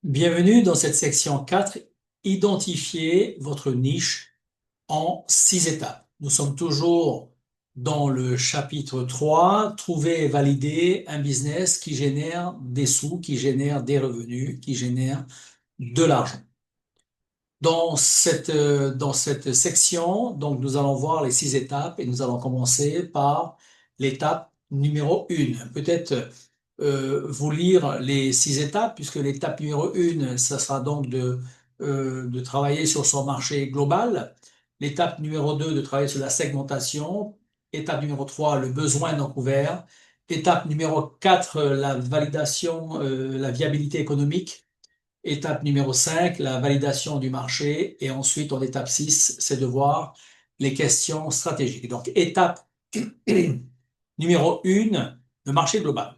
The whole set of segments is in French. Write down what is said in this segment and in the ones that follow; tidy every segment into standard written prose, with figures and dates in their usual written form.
Bienvenue dans cette section 4. Identifiez votre niche en 6 étapes. Nous sommes toujours dans le chapitre 3. Trouver et valider un business qui génère des sous, qui génère des revenus, qui génère de l'argent. Dans cette section, donc, nous allons voir les 6 étapes et nous allons commencer par l'étape numéro 1. Peut-être vous lire les 6 étapes, puisque l'étape numéro 1, ça sera donc de travailler sur son marché global. L'étape numéro 2, de travailler sur la segmentation. Étape numéro 3, le besoin non couvert. Étape numéro 4, la validation, la viabilité économique. Étape numéro 5, la validation du marché. Et ensuite, en étape 6, c'est de voir les questions stratégiques. Donc, étape numéro 1, le marché global.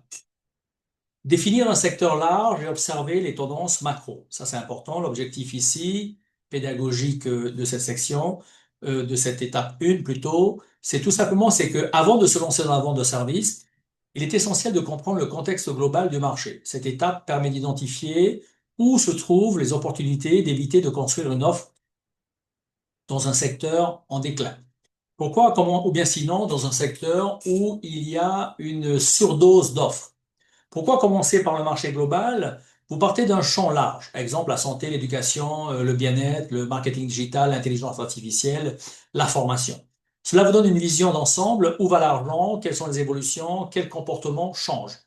Définir un secteur large et observer les tendances macro. Ça, c'est important. L'objectif ici, pédagogique de cette section, de cette étape 1 plutôt, c'est tout simplement, c'est que avant de se lancer dans la vente de services, il est essentiel de comprendre le contexte global du marché. Cette étape permet d'identifier où se trouvent les opportunités d'éviter de construire une offre dans un secteur en déclin. Pourquoi, comment, ou bien sinon dans un secteur où il y a une surdose d'offres. Pourquoi commencer par le marché global? Vous partez d'un champ large, exemple la santé, l'éducation, le bien-être, le marketing digital, l'intelligence artificielle, la formation. Cela vous donne une vision d'ensemble, où va l'argent, quelles sont les évolutions, quels comportements changent.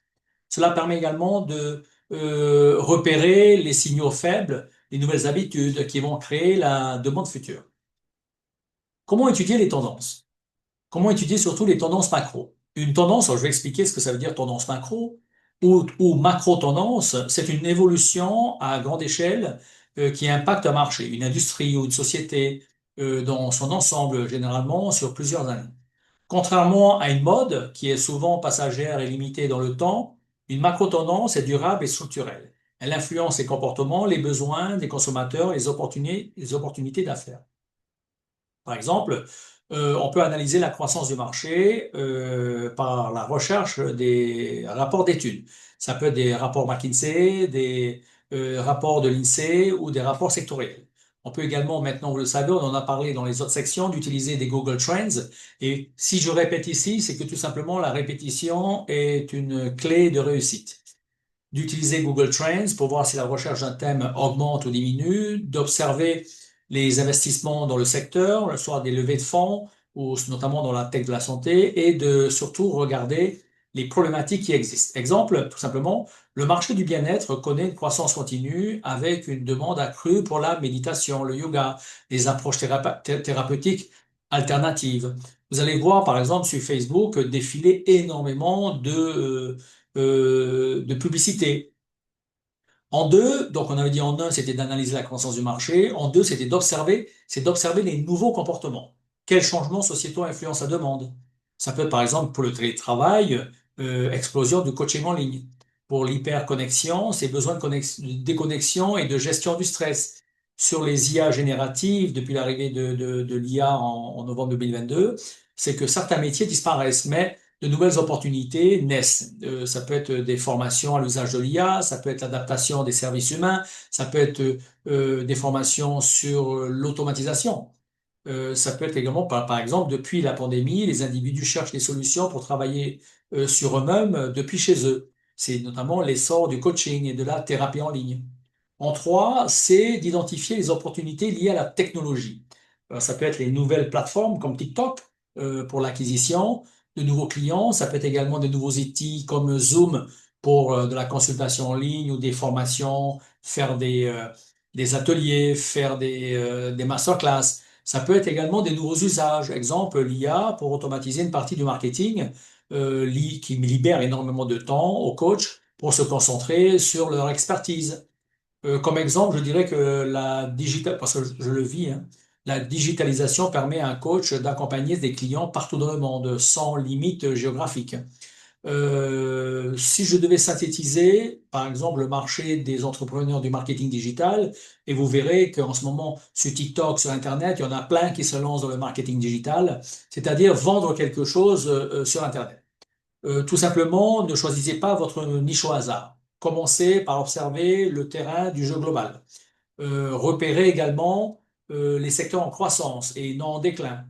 Cela permet également de repérer les signaux faibles, les nouvelles habitudes qui vont créer la demande future. Comment étudier les tendances? Comment étudier surtout les tendances macro? Une tendance, alors je vais expliquer ce que ça veut dire tendance macro ou macro-tendance, c'est une évolution à grande échelle qui impacte un marché, une industrie ou une société dans son ensemble, généralement sur plusieurs années. Contrairement à une mode qui est souvent passagère et limitée dans le temps, une macro-tendance est durable et structurelle. Elle influence les comportements, les besoins des consommateurs, les opportunités d'affaires. Par exemple, on peut analyser la croissance du marché par la recherche des rapports d'études. Ça peut être des rapports McKinsey, des rapports de l'INSEE ou des rapports sectoriels. On peut également, maintenant vous le savez, on en a parlé dans les autres sections, d'utiliser des Google Trends. Et si je répète ici, c'est que tout simplement la répétition est une clé de réussite. D'utiliser Google Trends pour voir si la recherche d'un thème augmente ou diminue, d'observer les investissements dans le secteur, soit des levées de fonds, ou notamment dans la tech de la santé, et de surtout regarder les problématiques qui existent. Exemple, tout simplement, le marché du bien-être connaît une croissance continue avec une demande accrue pour la méditation, le yoga, les approches thérapeutiques alternatives. Vous allez voir, par exemple, sur Facebook, défiler énormément de publicité. En deux, donc on avait dit en un, c'était d'analyser la croissance du marché. En deux, c'est d'observer les nouveaux comportements. Quels changements sociétaux influencent la demande? Ça peut être par exemple pour le télétravail, explosion du coaching en ligne. Pour l'hyperconnexion, c'est besoin de déconnexion et de gestion du stress. Sur les IA génératives, depuis l'arrivée de l'IA en novembre 2022, c'est que certains métiers disparaissent, mais de nouvelles opportunités naissent. Ça peut être des formations à l'usage de l'IA, ça peut être l'adaptation des services humains, ça peut être des formations sur l'automatisation. Ça peut être également, par exemple, depuis la pandémie, les individus cherchent des solutions pour travailler sur eux-mêmes depuis chez eux. C'est notamment l'essor du coaching et de la thérapie en ligne. En trois, c'est d'identifier les opportunités liées à la technologie. Ça peut être les nouvelles plateformes comme TikTok pour l'acquisition de nouveaux clients. Ça peut être également des nouveaux outils comme Zoom pour de la consultation en ligne ou des formations, faire des ateliers, faire des masterclass. Ça peut être également des nouveaux usages. Exemple, l'IA pour automatiser une partie du marketing qui libère énormément de temps aux coachs pour se concentrer sur leur expertise. Comme exemple, je dirais que parce que je le vis, hein, la digitalisation permet à un coach d'accompagner des clients partout dans le monde, sans limite géographique. Si je devais synthétiser, par exemple, le marché des entrepreneurs du marketing digital, et vous verrez qu'en ce moment, sur TikTok, sur Internet, il y en a plein qui se lancent dans le marketing digital, c'est-à-dire vendre quelque chose sur Internet. Tout simplement, ne choisissez pas votre niche au hasard. commencer par observer le terrain du jeu global. Repérer également les secteurs en croissance et non en déclin.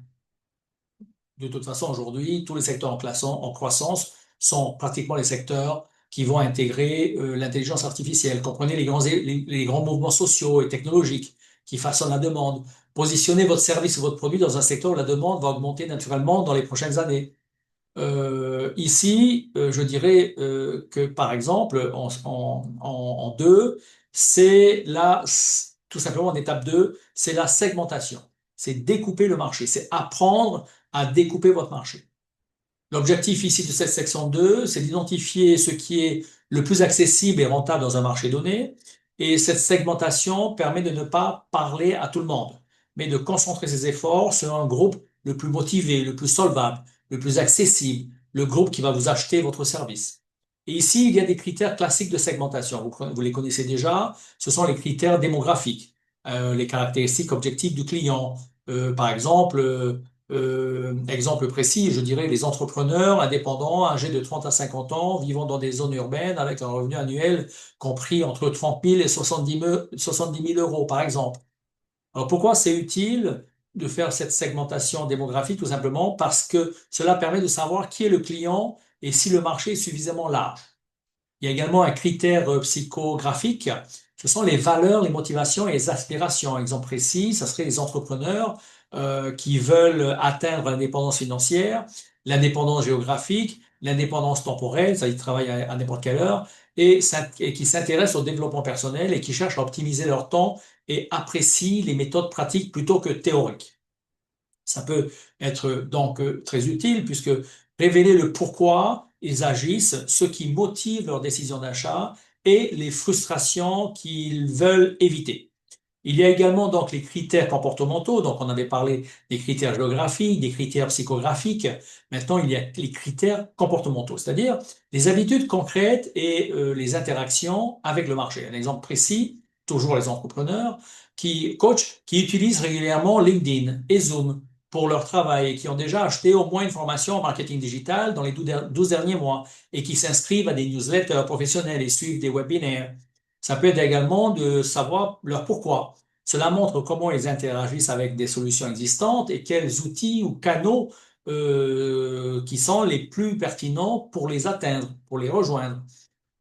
De toute façon, aujourd'hui, tous les secteurs en croissance sont pratiquement les secteurs qui vont intégrer l'intelligence artificielle. Comprenez les grands mouvements sociaux et technologiques qui façonnent la demande. Positionnez votre service ou votre produit dans un secteur où la demande va augmenter naturellement dans les prochaines années. Ici, je dirais que par exemple, en deux, c'est là, tout simplement en étape 2, c'est la segmentation. C'est découper le marché, c'est apprendre à découper votre marché. L'objectif ici de cette section 2, c'est d'identifier ce qui est le plus accessible et rentable dans un marché donné. Et cette segmentation permet de ne pas parler à tout le monde, mais de concentrer ses efforts sur un groupe le plus motivé, le plus solvable, le plus accessible, le groupe qui va vous acheter votre service. Et ici, il y a des critères classiques de segmentation. Vous les connaissez déjà. Ce sont les critères démographiques, les caractéristiques objectives du client. Par exemple, exemple précis, je dirais les entrepreneurs indépendants âgés de 30 à 50 ans, vivant dans des zones urbaines avec un revenu annuel compris entre 30 000 et 70 000 euros, par exemple. Alors pourquoi c'est utile de faire cette segmentation démographique? Tout simplement parce que cela permet de savoir qui est le client et si le marché est suffisamment large. Il y a également un critère psychographique. Ce sont les valeurs, les motivations et les aspirations. Exemple précis, ça serait les entrepreneurs qui veulent atteindre l'indépendance financière, l'indépendance géographique, l'indépendance temporelle, ça ils travaillent à n'importe quelle heure, et qui s'intéressent au développement personnel et qui cherchent à optimiser leur temps et apprécient les méthodes pratiques plutôt que théoriques. Ça peut être donc très utile puisque révéler le pourquoi ils agissent, ce qui motive leur décision d'achat et les frustrations qu'ils veulent éviter. Il y a également donc les critères comportementaux, donc on avait parlé des critères géographiques, des critères psychographiques. Maintenant, il y a les critères comportementaux, c'est-à-dire les habitudes concrètes et les interactions avec le marché. Un exemple précis, toujours les entrepreneurs qui utilisent régulièrement LinkedIn et Zoom pour leur travail et qui ont déjà acheté au moins une formation en marketing digital dans les 12 derniers mois et qui s'inscrivent à des newsletters professionnels et suivent des webinaires. Ça peut être également de savoir leur pourquoi. Cela montre comment ils interagissent avec des solutions existantes et quels outils ou canaux qui sont les plus pertinents pour les atteindre, pour les rejoindre.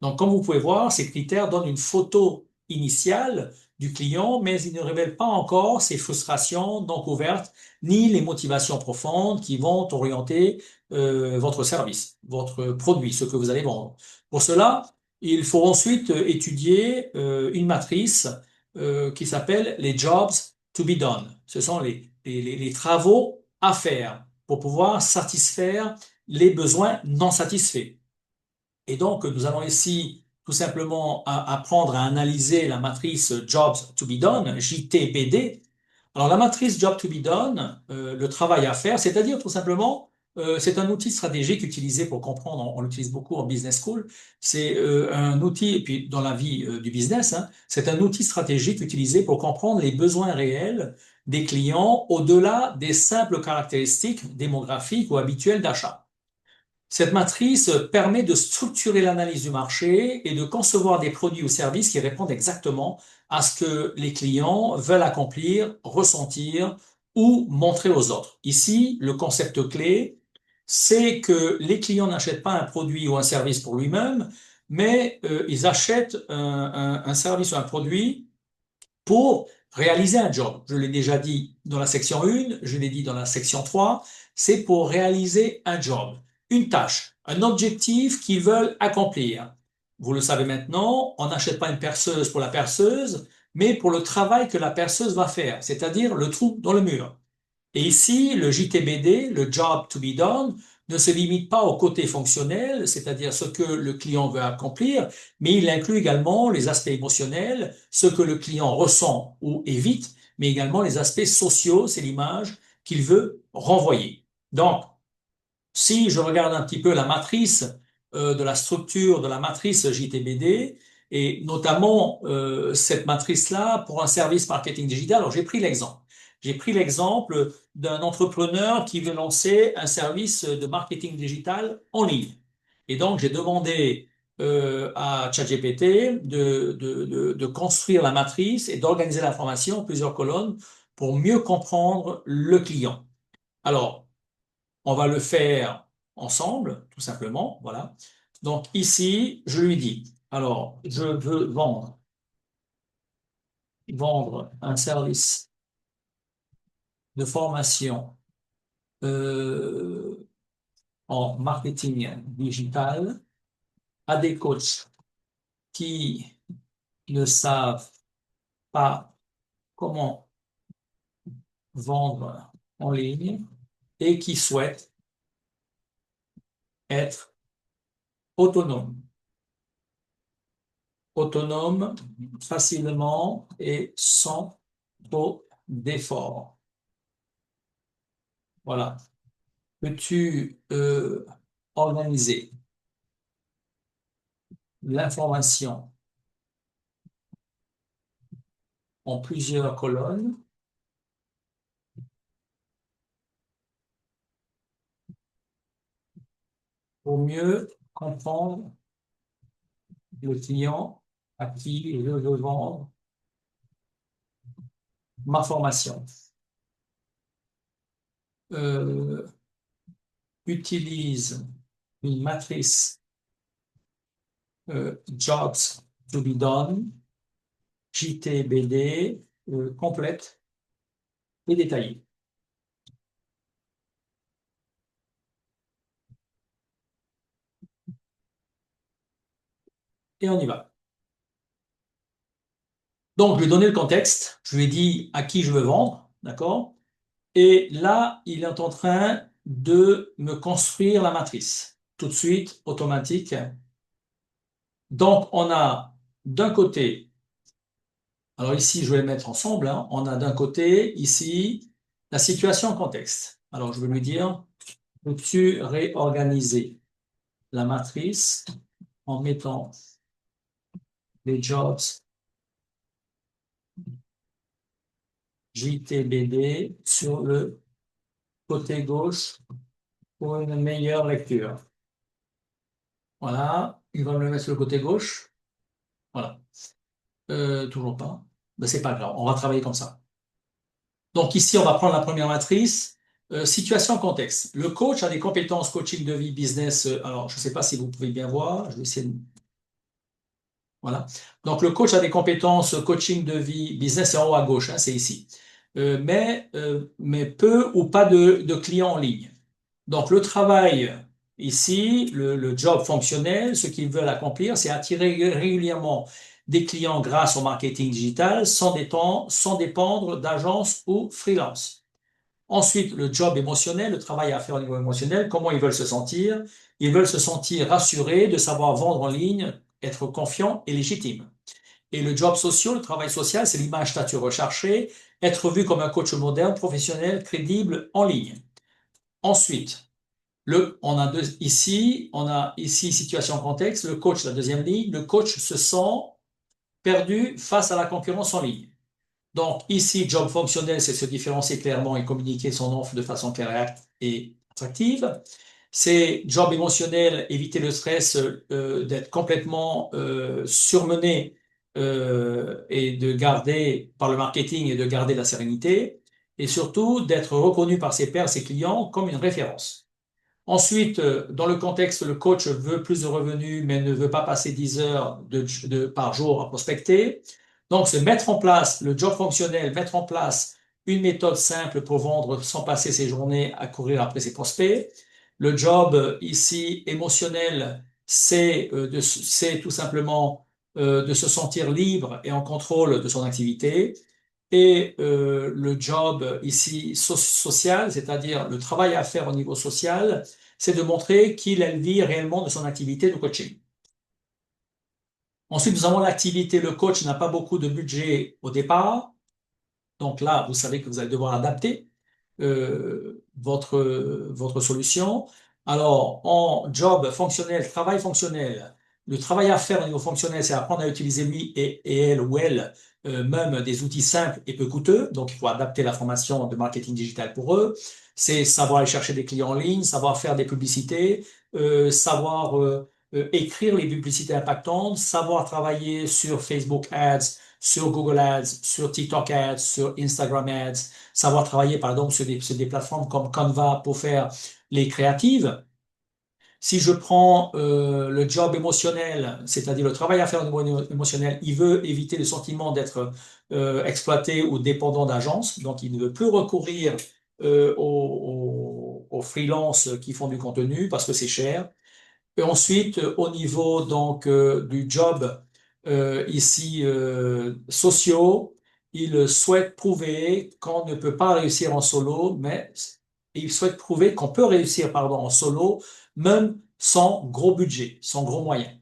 Donc, comme vous pouvez voir, ces critères donnent une photo initiale du client, mais ils ne révèlent pas encore ses frustrations non couvertes, ni les motivations profondes qui vont orienter votre service, votre produit, ce que vous allez vendre. Pour cela, il faut ensuite étudier une matrice qui s'appelle les jobs to be done. Ce sont les travaux à faire pour pouvoir satisfaire les besoins non satisfaits. Et donc, nous allons ici tout simplement apprendre à analyser la matrice Jobs to be done, JTBD. Alors, la matrice Job to be done, le travail à faire, c'est-à-dire tout simplement, c'est un outil stratégique utilisé pour comprendre, on l'utilise beaucoup en business school, c'est un outil, et puis dans la vie du business, hein, c'est un outil stratégique utilisé pour comprendre les besoins réels des clients au-delà des simples caractéristiques démographiques ou habituelles d'achat. Cette matrice permet de structurer l'analyse du marché et de concevoir des produits ou services qui répondent exactement à ce que les clients veulent accomplir, ressentir ou montrer aux autres. Ici, le concept clé, c'est que les clients n'achètent pas un produit ou un service pour lui-même, mais ils achètent un service ou un produit pour réaliser un job. Je l'ai déjà dit dans la section 1, je l'ai dit dans la section 3, c'est pour réaliser un job, une tâche, un objectif qu'ils veulent accomplir. Vous le savez maintenant, on n'achète pas une perceuse pour la perceuse, mais pour le travail que la perceuse va faire, c'est-à-dire le trou dans le mur. Et ici, le JTBD, le Job to be Done, ne se limite pas au côté fonctionnel, c'est-à-dire ce que le client veut accomplir, mais il inclut également les aspects émotionnels, ce que le client ressent ou évite, mais également les aspects sociaux, c'est l'image qu'il veut renvoyer. Donc, si je regarde un petit peu la matrice de la structure de la matrice JTBD, et notamment cette matrice-là pour un service marketing digital, alors j'ai pris l'exemple. J'ai pris l'exemple d'un entrepreneur qui veut lancer un service de marketing digital en ligne. Et donc, j'ai demandé à ChatGPT de construire la matrice et d'organiser l'information en plusieurs colonnes pour mieux comprendre le client. Alors, on va le faire ensemble, tout simplement. Voilà. Donc ici, je lui dis, alors, je veux vendre un service de formation euh, en marketing digital à des coachs qui ne savent pas comment vendre en ligne et qui souhaitent être autonomes. Autonomes facilement et sans trop d'efforts. Voilà. Peux-tu organiser l'information en plusieurs colonnes pour mieux comprendre le client à qui je veux vendre ma formation. Euh, Utilise une matrice Jobs to be done, JTBD, complète et détaillée. Et on y va. Donc, je lui ai donné le contexte, je lui ai dit à qui je veux vendre, d'accord? Et là, il est en train de me construire la matrice, tout de suite, automatique. Donc, on a d'un côté, alors ici, je vais les mettre ensemble, hein, on a d'un côté, ici, la situation en contexte. Alors, je vais lui dire, peux-tu réorganiser la matrice en mettant les jobs JTBD sur le côté gauche pour une meilleure lecture. Voilà, il va me le mettre sur le côté gauche. Voilà. Toujours pas. Ben, c'est pas grave, on va travailler comme ça. Donc ici, on va prendre la première matrice. Situation, contexte. Le coach a des compétences coaching de vie, business. Alors, je ne sais pas si vous pouvez bien voir. Je vais essayer de... Voilà. Donc, le coach a des compétences coaching de vie, business, c'est en haut à gauche, hein, c'est ici. Mais peu ou pas de clients en ligne. Donc, le travail ici, le job fonctionnel, ce qu'ils veulent accomplir, c'est attirer régulièrement des clients grâce au marketing digital sans dépendre d'agences ou freelance. Ensuite, le job émotionnel, le travail à faire au niveau émotionnel, comment ils veulent se sentir? Ils veulent se sentir rassurés de savoir vendre en ligne, être confiants et légitimes. Et le job social, le travail social, c'est l'image statut recherchée, être vu comme un coach moderne, professionnel, crédible en ligne. Ensuite, on a ici situation contexte, le coach, la deuxième ligne, le coach se sent perdu face à la concurrence en ligne. Donc ici, job fonctionnel, c'est se différencier clairement et communiquer son offre de façon claire et attractive. C'est job émotionnel, éviter le stress, d'être complètement surmené et de garder par le marketing et de garder la sérénité. Et surtout d'être reconnu par ses pairs, ses clients comme une référence. Ensuite, dans le contexte, le coach veut plus de revenus, mais ne veut pas passer 10 heures par jour à prospecter. Donc, c'est mettre en place le job fonctionnel, mettre en place une méthode simple pour vendre sans passer ses journées à courir après ses prospects. Le job ici émotionnel, c'est tout simplement de se sentir libre et en contrôle de son activité. Et le job ici social, c'est-à-dire le travail à faire au niveau social, c'est de montrer qu'il vit réellement de son activité de coaching. Ensuite, nous avons l'activité, le coach n'a pas beaucoup de budget au départ. Donc là, vous savez que vous allez devoir adapter votre solution. Alors, en job fonctionnel, travail fonctionnel, le travail à faire au niveau fonctionnel, c'est apprendre à utiliser lui et elle ou elle même des outils simples et peu coûteux. Donc, il faut adapter la formation de marketing digital pour eux. C'est savoir aller chercher des clients en ligne, savoir faire des publicités, savoir écrire les publicités impactantes, savoir travailler sur Facebook Ads, sur Google Ads, sur TikTok Ads, sur Instagram Ads, savoir travailler par exemple sur des plateformes comme Canva pour faire les créatives. Si je prends le job émotionnel, c'est-à-dire le travail à faire au niveau émotionnel, il veut éviter le sentiment d'être exploité ou dépendant d'agences, donc il ne veut plus recourir aux freelances qui font du contenu parce que c'est cher. Et ensuite, au niveau donc du job ici sociaux, il souhaite prouver qu'on ne peut pas réussir en solo, mais il souhaite prouver qu'on peut réussir, pardon, en solo, même sans gros budget, sans gros moyens.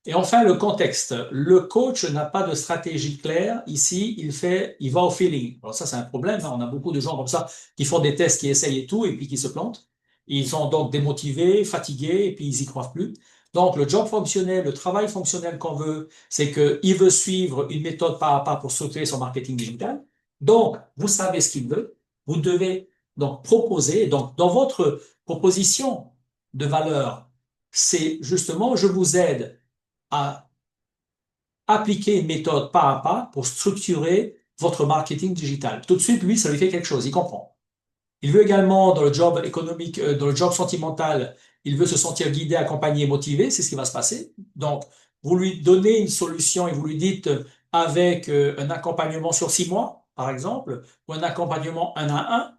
Et enfin, le contexte. Le coach n'a pas de stratégie claire. Ici, il va au feeling. Alors ça, c'est un problème, hein. On a beaucoup de gens comme ça qui font des tests, qui essayent et tout, et puis qui se plantent. Ils sont donc démotivés, fatigués, et puis ils y croient plus. Donc, le job fonctionnel, le travail fonctionnel qu'on veut, c'est qu'il veut suivre une méthode pas à pas pour structurer son marketing digital. Donc, vous savez ce qu'il veut. Vous devez donc proposer. Donc, dans votre proposition de valeur, c'est justement, je vous aide à appliquer une méthode pas à pas pour structurer votre marketing digital. Tout de suite, lui, ça lui fait quelque chose, il comprend. Il veut également, dans le job économique, dans le job sentimental, il veut se sentir guidé, accompagné, motivé, c'est ce qui va se passer. Donc, vous lui donnez une solution et vous lui dites avec un accompagnement sur 6 mois, par exemple, ou un accompagnement un à un,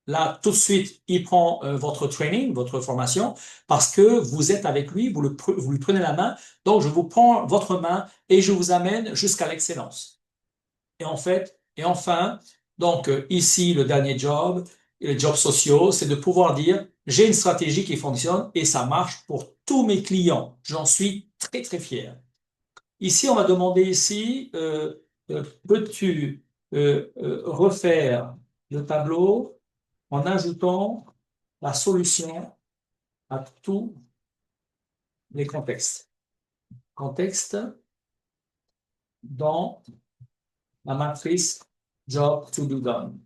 là, tout de suite, il prend votre training, votre formation, parce que vous êtes avec lui, vous lui prenez la main. Donc, je vous prends votre main et je vous amène jusqu'à l'excellence. Et en fait, et enfin, donc ici, le dernier job, les jobs sociaux, c'est de pouvoir dire, j'ai une stratégie qui fonctionne et ça marche pour tous mes clients. J'en suis très, très fier. Ici, on va demander ici, peux-tu refaire le tableau en ajoutant la solution à tous les contextes. Contexte dans la matrice Job to be done.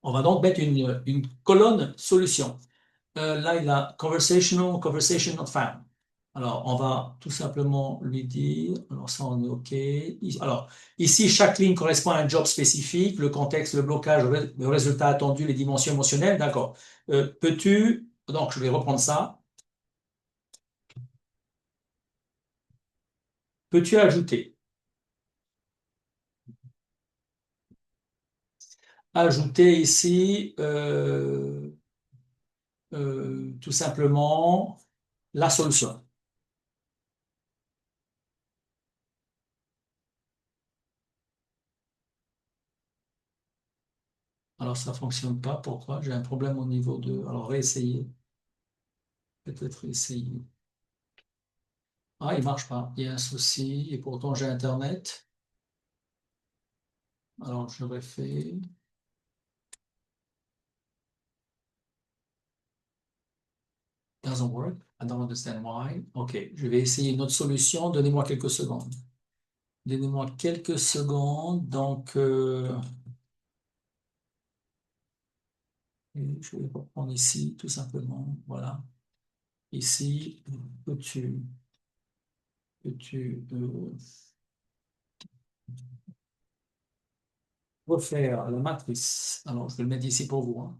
On va donc mettre une colonne solution. Là, il a conversation fan. Alors, on va tout simplement lui dire, alors ça, on est OK. Alors, ici, chaque ligne correspond à un job spécifique, le contexte, le blocage, le résultat attendu, les dimensions émotionnelles, d'accord. Peux-tu, donc je vais reprendre ça. Peux-tu ajouter? Ajouter ici, tout simplement, la solution. Alors, ça fonctionne pas. Pourquoi? J'ai un problème au niveau de... Alors, réessayer. Peut-être essayer. Ah, il marche pas. Il y a un souci. Et pourtant, j'ai Internet. Alors, je refais. Doesn't work. I don't understand why. OK. Je vais essayer une autre solution. Donnez-moi quelques secondes. Donnez-moi quelques secondes. Donc, je vais reprendre ici, tout simplement. Voilà. Ici, peux-tu, peux-tu refaire la matrice? Alors, je vais le mettre ici pour vous, hein.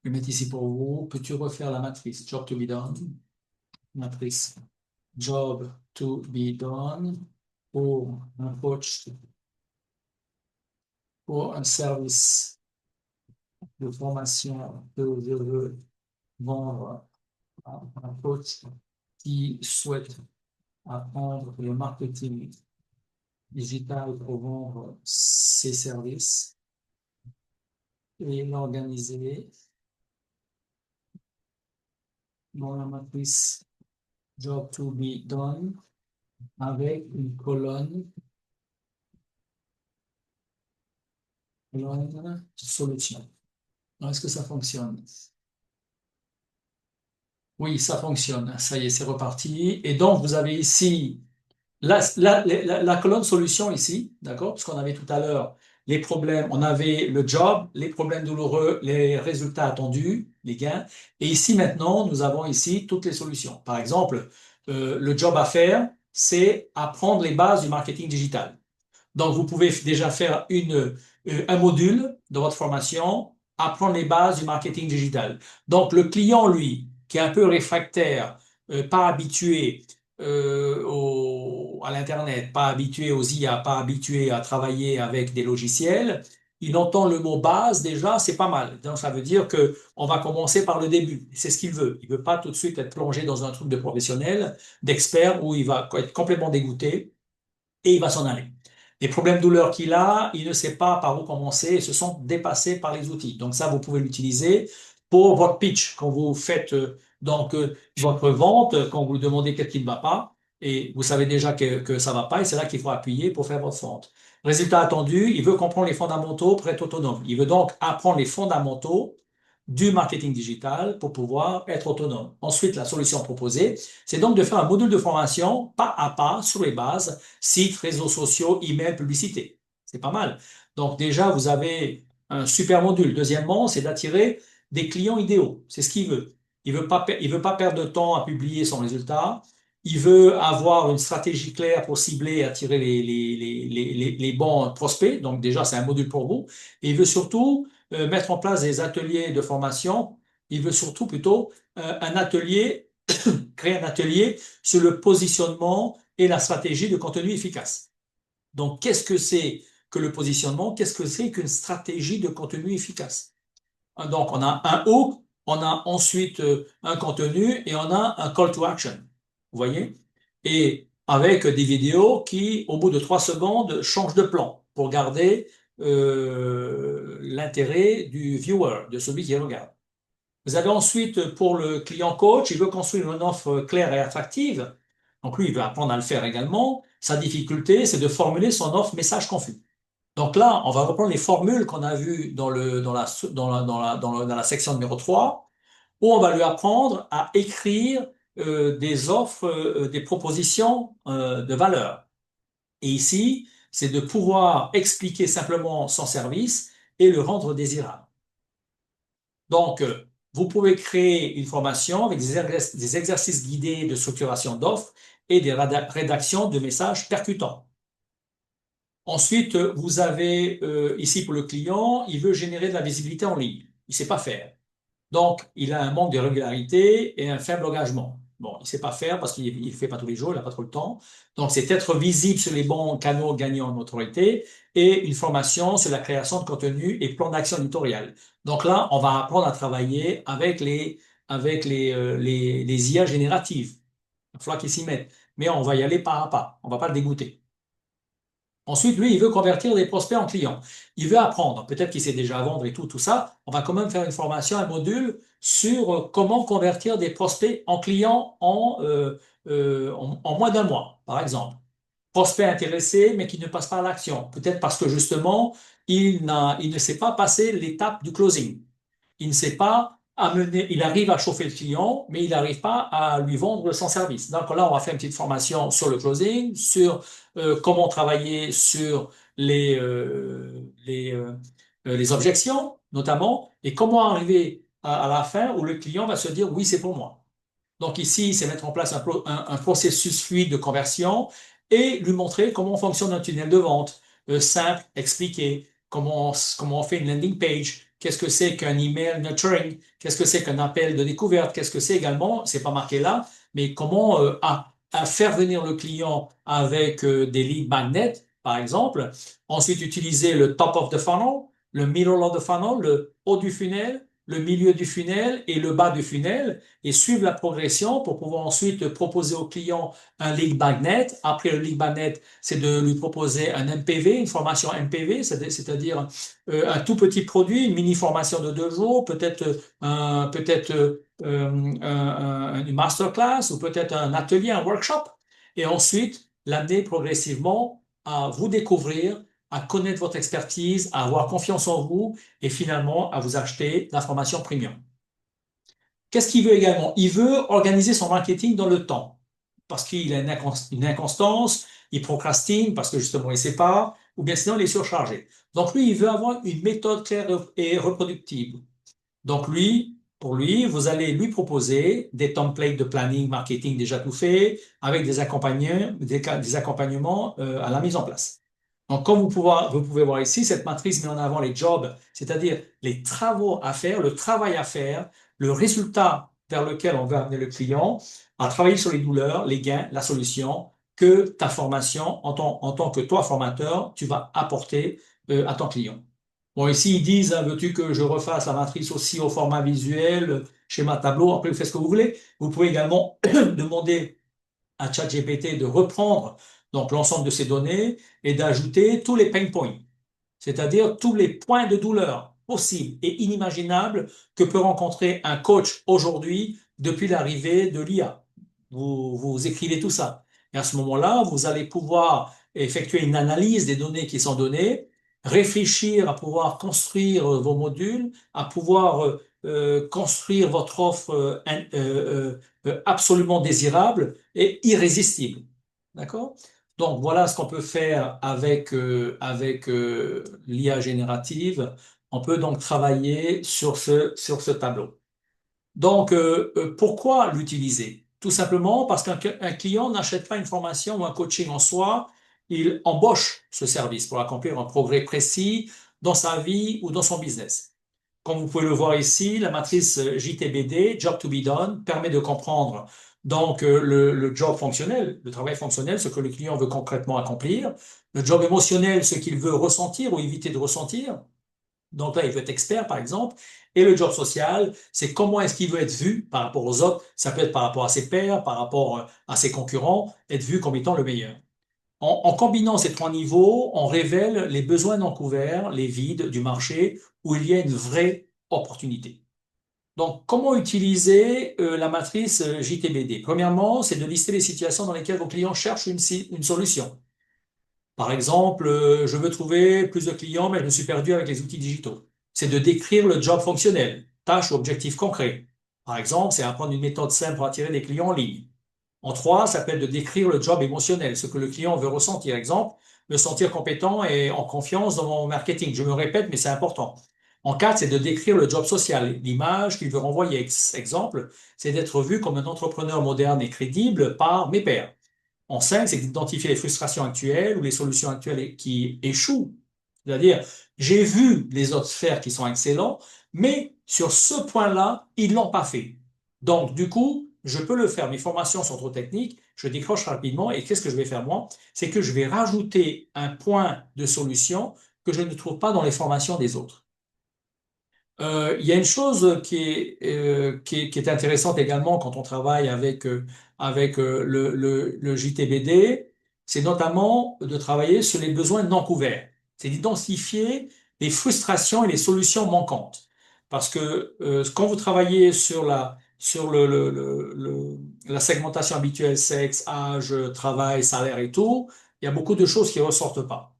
Je vais le mettre ici pour vous. Peux-tu refaire la matrice? Job to be done. Matrice. Job to be done pour un coach, pour un service de formation que je veux vendre à un coach qui souhaite apprendre le marketing digital pour vendre ses services et l'organiser dans la matrice Job to be done avec une colonne solution. Est-ce que ça fonctionne? Oui, ça fonctionne. Ça y est, c'est reparti. Et donc, vous avez ici la colonne solution ici, d'accord? Puisqu'on avait tout à l'heure les problèmes, on avait le job, les problèmes douloureux, les résultats attendus, les gains. Et ici maintenant, nous avons ici toutes les solutions. Par exemple, le job à faire, c'est apprendre les bases du marketing digital. Donc, vous pouvez déjà faire un module de votre formation, apprendre les bases du marketing digital. Donc, le client, lui, qui est un peu réfractaire, pas habitué à l'Internet, pas habitué aux IA, pas habitué à travailler avec des logiciels, il entend le mot base, déjà, c'est pas mal. Donc, ça veut dire que on va commencer par le début. C'est ce qu'il veut. Il veut pas tout de suite être plongé dans un truc de professionnel, d'expert, où il va être complètement dégoûté et il va s'en aller. Les problèmes douleurs qu'il a, il ne sait pas par où commencer et se sent dépassés par les outils. Donc ça, vous pouvez l'utiliser pour votre pitch quand vous faites votre vente, quand vous demandez qu'est-ce qui ne va pas et vous savez déjà que ça va pas et c'est là qu'il faut appuyer pour faire votre vente. Résultat attendu, il veut comprendre les fondamentaux pour être autonome. Il veut donc apprendre les fondamentaux du marketing digital pour pouvoir être autonome. Ensuite, la solution proposée, c'est donc de faire un module de formation pas à pas sur les bases, sites, réseaux sociaux, email, publicité. C'est pas mal. Donc déjà, vous avez un super module. Deuxièmement, c'est d'attirer des clients idéaux. C'est ce qu'il veut. Il veut pas perdre de temps à publier son résultat. Il veut avoir une stratégie claire pour cibler et attirer les bons prospects. Donc déjà, c'est un module pour vous. Et il veut surtout mettre en place des ateliers de formation. Il veut surtout plutôt un atelier, créer un atelier sur le positionnement et la stratégie de contenu efficace. Donc, qu'est-ce que c'est que le positionnement? Qu'est-ce que c'est qu'une stratégie de contenu efficace? Donc, on a un hook, on a ensuite un contenu et on a un call to action. Vous voyez? Et avec des vidéos qui, au bout de 3 secondes, changent de plan pour garder l'intérêt du viewer, de celui qui regarde. Vous avez ensuite, pour le client coach, il veut construire une offre claire et attractive. Donc lui, il veut apprendre à le faire également. Sa difficulté, c'est de formuler son offre message confus. Donc là, on va reprendre les formules qu'on a vues dans la section numéro 3, où on va lui apprendre à écrire des offres, des propositions de valeur. Et ici, c'est de pouvoir expliquer simplement son service et le rendre désirable. Donc, vous pouvez créer une formation avec des exercices guidés de structuration d'offres et des rédactions de messages percutants. Ensuite, vous avez ici pour le client, il veut générer de la visibilité en ligne. Il ne sait pas faire. Donc, il a un manque de régularité et un faible engagement. Bon, il ne sait pas faire parce qu'il ne fait pas tous les jours, il n'a pas trop le temps. Donc, c'est être visible sur les bons canaux gagnants en autorité et une formation sur la création de contenu et plan d'action éditorial. Donc là, on va apprendre à travailler avec les IA génératives. Il va falloir qu'ils s'y mettent. Mais on va y aller pas à pas. On ne va pas le dégoûter. Ensuite, lui, il veut convertir des prospects en clients. Il veut apprendre. Peut-être qu'il sait déjà vendre et tout, tout ça. On va quand même faire une formation, un module sur comment convertir des prospects en clients en moins d'un mois, par exemple. Prospect intéressé, mais qui ne passe pas à l'action. Peut-être parce que justement, il ne sait pas passer l'étape du closing. Il ne sait pas amener, il arrive à chauffer le client, mais il n'arrive pas à lui vendre son service. Donc là, on va faire une petite formation sur le closing, sur comment travailler sur les objections, notamment, et comment arriver à la fin où le client va se dire oui, c'est pour moi. Donc ici, c'est mettre en place un processus fluide de conversion et lui montrer comment fonctionne un tunnel de vente simple, expliqué, comment on fait une landing page, qu'est-ce que c'est qu'un email nurturing, qu'est-ce que c'est qu'un appel de découverte, qu'est-ce que c'est également, c'est pas marqué là, mais comment à faire venir le client avec des lead magnets, par exemple. Ensuite, utiliser le top of the funnel, le middle of the funnel, le haut du funnel, le milieu du funnel et le bas du funnel et suivre la progression pour pouvoir ensuite proposer au client un lead magnet. Après le lead magnet, c'est de lui proposer un MPV, une formation MPV, c'est-à-dire un tout petit produit, une mini formation de 2 jours, peut-être une masterclass ou peut-être un atelier, un workshop. Et ensuite, l'amener progressivement à vous découvrir, à connaître votre expertise, à avoir confiance en vous et finalement à vous acheter la formation premium. Qu'est-ce qu'il veut également? Il veut organiser son marketing dans le temps parce qu'il a une inconstance, il procrastine parce que justement il ne sait pas. ou bien sinon il est surchargé. Donc lui, il veut avoir une méthode claire et reproductible. Donc lui, pour lui, vous allez lui proposer des templates de planning marketing déjà tout faits, avec des accompagnements à la mise en place. Donc, comme vous pouvez voir ici, cette matrice met en avant les jobs, c'est-à-dire les travaux à faire, le travail à faire, le résultat vers lequel on veut amener le client, à travailler sur les douleurs, les gains, la solution que ta formation, en tant que toi formateur, tu vas apporter à ton client. Bon, ici, ils disent, hein, veux-tu que je refasse la matrice aussi au format visuel, schéma tableau, après vous faites ce que vous voulez. Vous pouvez également demander à ChatGPT de reprendre donc l'ensemble de ces données et d'ajouter tous les pain points, c'est-à-dire tous les points de douleur possibles et inimaginables que peut rencontrer un coach aujourd'hui depuis l'arrivée de l'IA. Vous écrivez tout ça. Et à ce moment-là, vous allez pouvoir effectuer une analyse des données qui sont données, réfléchir à pouvoir construire vos modules, à pouvoir construire votre offre absolument désirable et irrésistible. D'accord? Donc voilà ce qu'on peut faire avec l'IA générative. On peut donc travailler sur sur ce tableau. Donc pourquoi l'utiliser? Tout simplement parce qu'un client n'achète pas une formation ou un coaching en soi, il embauche ce service pour accomplir un progrès précis dans sa vie ou dans son business. Comme vous pouvez le voir ici, la matrice JTBD, Job to be done, permet de comprendre donc le job fonctionnel, le travail fonctionnel, ce que le client veut concrètement accomplir, le job émotionnel, ce qu'il veut ressentir ou éviter de ressentir. Donc là, il veut être expert, par exemple. Et le job social, c'est comment est-ce qu'il veut être vu par rapport aux autres. Ça peut être par rapport à ses pairs, par rapport à ses concurrents, être vu comme étant le meilleur. En combinant ces trois niveaux, on révèle les besoins non couverts, les vides du marché où il y a une vraie opportunité. Donc, comment utiliser la matrice JTBD? Premièrement, c'est de lister les situations dans lesquelles vos clients cherchent une solution. Par exemple, je veux trouver plus de clients, mais je me suis perdu avec les outils digitaux. C'est de décrire le job fonctionnel, tâche ou objectif concret. Par exemple, c'est apprendre une méthode simple pour attirer des clients en ligne. En trois, ça peut être de décrire le job émotionnel, ce que le client veut ressentir. Exemple, me sentir compétent et en confiance dans mon marketing. Je me répète, mais c'est important. En quatre, c'est de décrire le job social, l'image qu'il veut renvoyer. Exemple, c'est d'être vu comme un entrepreneur moderne et crédible par mes pairs. En cinq, c'est d'identifier les frustrations actuelles ou les solutions actuelles qui échouent. C'est-à-dire, j'ai vu les autres faire qui sont excellents, mais sur ce point-là, ils l'ont pas fait. Donc, du coup, je peux le faire. Mes formations sont trop techniques, je décroche rapidement et qu'est-ce que je vais faire moi? C'est que je vais rajouter un point de solution que je ne trouve pas dans les formations des autres. Il y a une chose qui est intéressante également quand on travaille avec le JTBD, c'est notamment de travailler sur les besoins non couverts. C'est d'identifier les frustrations et les solutions manquantes. Parce que quand vous travaillez sur la segmentation habituelle, sexe, âge, travail, salaire et tout, il y a beaucoup de choses qui ressortent pas.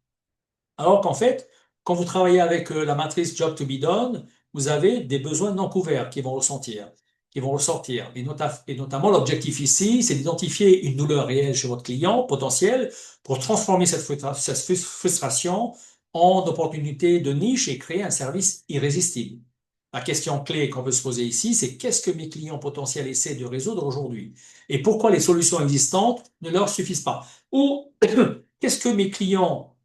Alors qu'en fait, quand vous travaillez avec la matrice Job to be done, vous avez des besoins non couverts qui vont ressortir. Et notamment, l'objectif ici, c'est d'identifier une douleur réelle chez votre client potentiel pour transformer cette frustration en opportunité de niche et créer un service irrésistible. La question clé qu'on veut se poser ici, c'est qu'est-ce que mes clients potentiels essaient de résoudre aujourd'hui? Et pourquoi les solutions existantes ne leur suffisent pas? Ou qu'est-ce que mes clients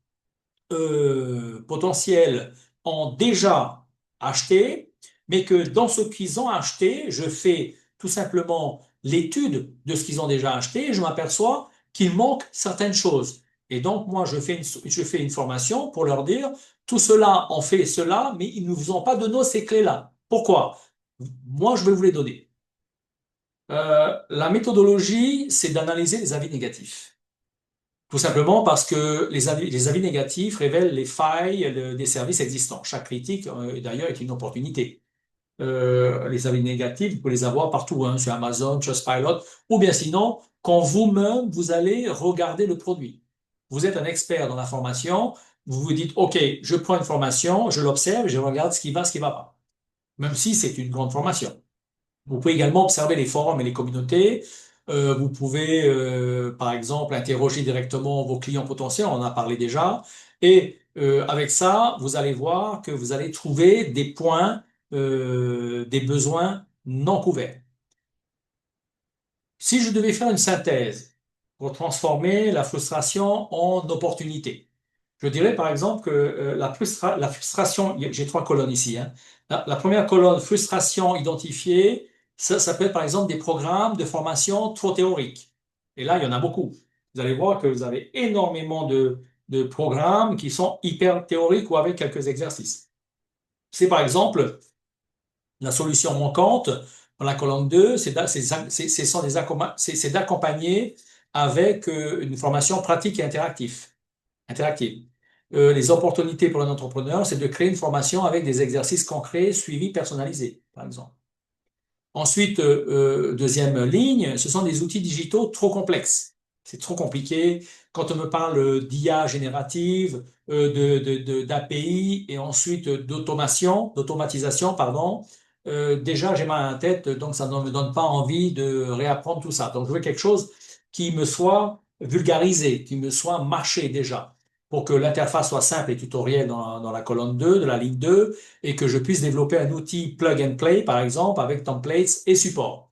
potentiels ont déjà acheté, mais que dans ce qu'ils ont acheté, je fais tout simplement l'étude de ce qu'ils ont déjà acheté et je m'aperçois qu'il manque certaines choses. Et donc, moi, je fais une formation pour leur dire, tout cela en fait cela, mais ils ne vous ont pas donné ces clés-là. Pourquoi? Moi, je vais vous les donner. La méthodologie, c'est d'analyser les avis négatifs. Tout simplement parce que les avis négatifs révèlent les failles des services existants. Chaque critique, d'ailleurs, est une opportunité. Les avis négatifs, vous pouvez les avoir partout, hein, sur Amazon, Trustpilot, ou bien sinon, quand vous-même, vous allez regarder le produit. Vous êtes un expert dans la formation, vous vous dites, OK, je prends une formation, je l'observe, je regarde ce qui va pas. Même si c'est une grande formation. Vous pouvez également observer les forums et les communautés. Vous pouvez, par exemple, interroger directement vos clients potentiels, on en a parlé déjà. Et avec ça, vous allez voir que vous allez trouver des points, des besoins non couverts. Si je devais faire une synthèse pour transformer la frustration en opportunité, je dirais par exemple que la frustration, j'ai trois colonnes ici, hein. La première colonne, frustration identifiée, ça peut être par exemple des programmes de formation trop théoriques. Et là, il y en a beaucoup. Vous allez voir que vous avez énormément de programmes qui sont hyper théoriques ou avec quelques exercices. C'est par exemple la solution manquante, dans la colonne 2, c'est d'accompagner avec une formation pratique et interactive. Les opportunités pour un entrepreneur, c'est de créer une formation avec des exercices concrets, suivis, personnalisés, par exemple. Ensuite, deuxième ligne, ce sont des outils digitaux trop complexes. C'est trop compliqué. Quand on me parle d'IA générative, d'API et ensuite d'automatisation, pardon, déjà j'ai mal à la tête, donc ça ne me donne pas envie de réapprendre tout ça. Donc je veux quelque chose qui me soit vulgarisé, qui me soit marché déjà, pour que l'interface soit simple et tutoriel dans la colonne 2 de la ligne 2 et que je puisse développer un outil plug and play, par exemple, avec templates et support.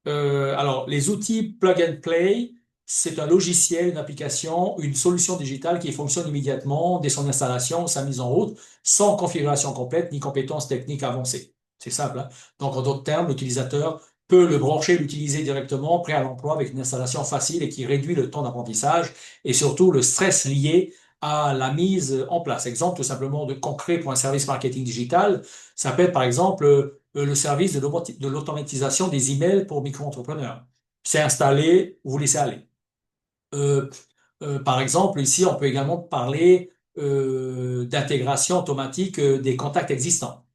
Alors, les outils plug and play, c'est un logiciel, une application, une solution digitale qui fonctionne immédiatement dès son installation, sa mise en route, sans configuration complète ni compétences techniques avancées. C'est simple, hein. Donc, en d'autres termes, l'utilisateur peut le brancher, l'utiliser directement, prêt à l'emploi avec une installation facile et qui réduit le temps d'apprentissage et surtout le stress lié à la mise en place. Exemple tout simplement de concret pour un service marketing digital, ça peut être par exemple le service de l'automatisation des emails pour micro-entrepreneurs. C'est installé, vous laissez aller. Euh, Par exemple, ici, on peut également parler d'intégration automatique des contacts existants.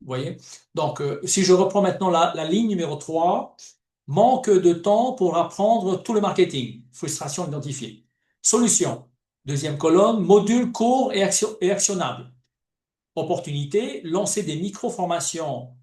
Vous voyez? Donc, si je reprends maintenant la ligne numéro 3, manque de temps pour apprendre tout le marketing, frustration identifiée. Solution, deuxième colonne, module court et actionnable. Opportunité, lancer des micro-formations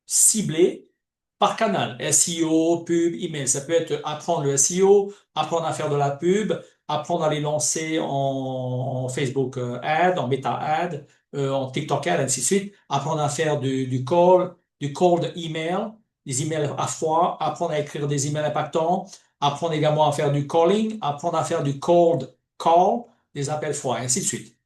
ciblées par canal. SEO, pub, email. Ça peut être apprendre le SEO, apprendre à faire de la pub, apprendre à les lancer en Facebook ad, en Meta ad, en TikTok ad, ainsi de suite. Apprendre à faire du cold email, des emails à froid, apprendre à écrire des emails impactants, apprendre également à faire du calling, apprendre à faire du cold call, des appels froids, ainsi de suite.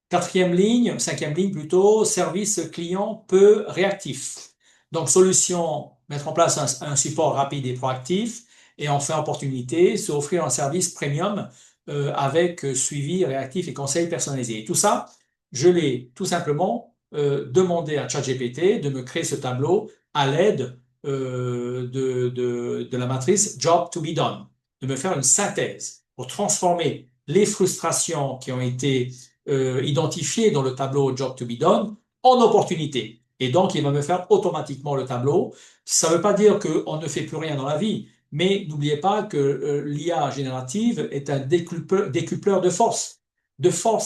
Quatrième ligne, cinquième ligne plutôt, service client peu réactif. Donc, solution, mettre en place un support rapide et proactif. Et enfin, opportunité, c'est offrir un service premium avec suivi réactif et conseils personnalisés. Et tout ça, je l'ai tout simplement demandé à ChatGPT de me créer ce tableau à l'aide de la matrice Job to be done, de me faire une synthèse pour transformer les frustrations qui ont été identifié dans le tableau Job to be done en opportunité. Et donc, il va me faire automatiquement le tableau. Ça ne veut pas dire qu'on ne fait plus rien dans la vie, mais n'oubliez pas que l'IA générative est un décupleur de force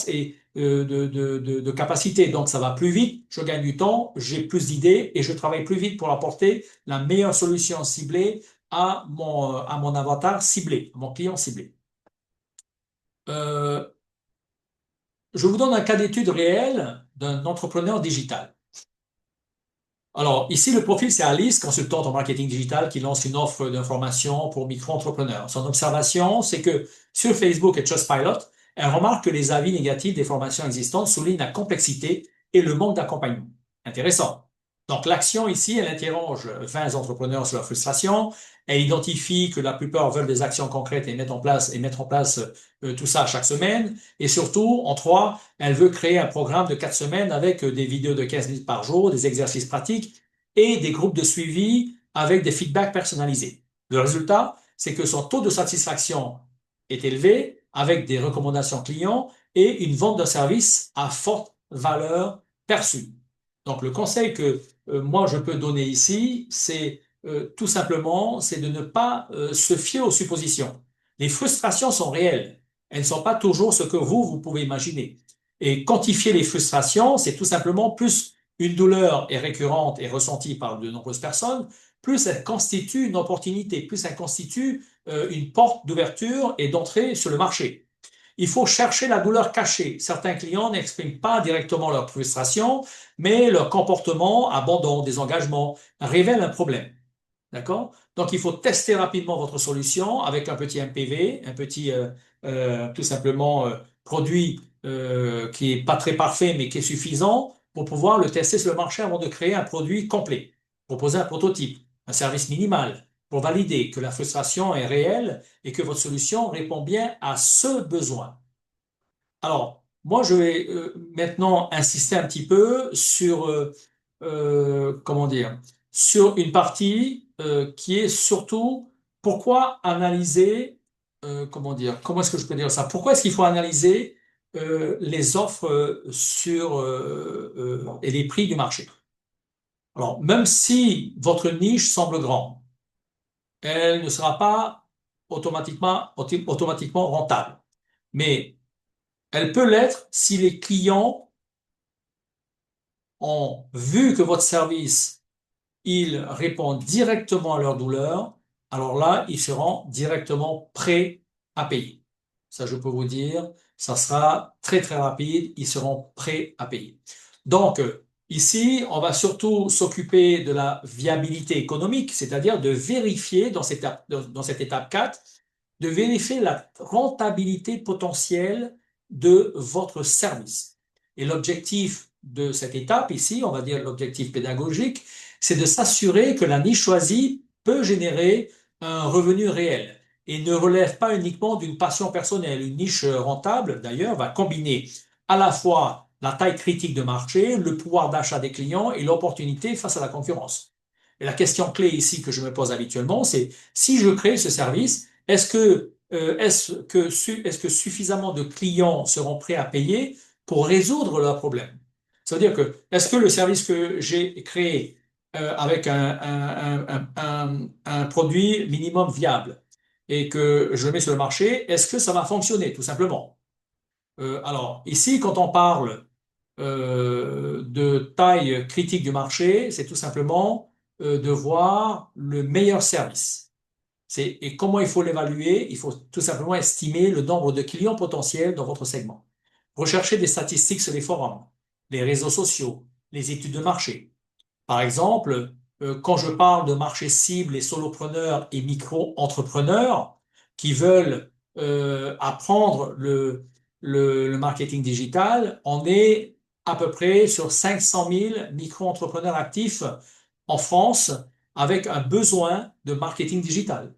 et de capacité. Donc, ça va plus vite, je gagne du temps, j'ai plus d'idées et je travaille plus vite pour apporter la meilleure solution ciblée à mon avatar ciblé, à mon client ciblé. Euh, je vous donne un cas d'étude réel d'un entrepreneur digital. Alors, ici, le profil, c'est Alice, consultante en marketing digital, qui lance une offre d'information pour micro-entrepreneurs. Son observation, c'est que sur Facebook et Trustpilot, elle remarque que les avis négatifs des formations existantes soulignent la complexité et le manque d'accompagnement. Intéressant. Donc, l'action ici, elle interroge 20 entrepreneurs sur leur frustration. Elle identifie que la plupart veulent des actions concrètes et mettre en place tout ça chaque semaine. Et surtout, en trois, elle veut créer un programme de 4 semaines avec des vidéos de 15 minutes par jour, des exercices pratiques et des groupes de suivi avec des feedbacks personnalisés. Le résultat, c'est que son taux de satisfaction est élevé avec des recommandations clients et une vente d'un service à forte valeur perçue. Donc, le conseil que moi je peux donner ici, c'est tout simplement, c'est de ne pas se fier aux suppositions. Les frustrations sont réelles. Elles ne sont pas toujours ce que vous pouvez imaginer. Et quantifier les frustrations, c'est tout simplement plus une douleur est récurrente et ressentie par de nombreuses personnes, plus elle constitue une opportunité, plus elle constitue une porte d'ouverture et d'entrée sur le marché. Il faut chercher la douleur cachée. Certains clients n'expriment pas directement leur frustration, mais leur comportement, abandon, désengagement, révèle un problème. D'accord? Donc, il faut tester rapidement votre solution avec un petit MPV, un petit, tout simplement, produit qui est pas très parfait, mais qui est suffisant pour pouvoir le tester sur le marché avant de créer un produit complet. Proposer un prototype, un service minimal pour valider que la frustration est réelle et que votre solution répond bien à ce besoin. Alors, moi, je vais maintenant insister un petit peu sur, comment dire, sur une partie qui est surtout pourquoi analyser, comment dire, comment est-ce que je peux dire ça? Pourquoi est-ce qu'il faut analyser les offres et les prix du marché? Alors, même si votre niche semble grande, elle ne sera pas automatiquement rentable. Mais elle peut l'être si les clients ont vu que votre service, il répond directement à leur douleur, alors là, ils seront directement prêts à payer. Ça, je peux vous dire, ça sera très très rapide, ils seront prêts à payer. Donc, ici, on va surtout s'occuper de la viabilité économique, c'est-à-dire de vérifier dans cette étape 4, de vérifier la rentabilité potentielle de votre service. Et l'objectif de cette étape ici, on va dire l'objectif pédagogique, c'est de s'assurer que la niche choisie peut générer un revenu réel et ne relève pas uniquement d'une passion personnelle. Une niche rentable, d'ailleurs, va combiner à la fois la taille critique de marché, le pouvoir d'achat des clients et l'opportunité face à la concurrence. Et la question clé ici que je me pose habituellement, c'est si je crée ce service, est-ce que suffisamment de clients seront prêts à payer pour résoudre leurs problèmes? Ça veut dire que, est-ce que le service que j'ai créé avec un produit minimum viable et que je mets sur le marché, est-ce que ça va fonctionner, tout simplement? Alors, ici, quand on parle de taille critique du marché, c'est tout simplement de voir le meilleur service. Et comment il faut l'évaluer? Il faut tout simplement estimer le nombre de clients potentiels dans votre segment. Rechercher des statistiques sur les forums, les réseaux sociaux, les études de marché. Par exemple, quand je parle de marché cible et solopreneurs et micro-entrepreneurs qui veulent apprendre le marketing digital, on est à peu près sur 500 000 micro-entrepreneurs actifs en France avec un besoin de marketing digital.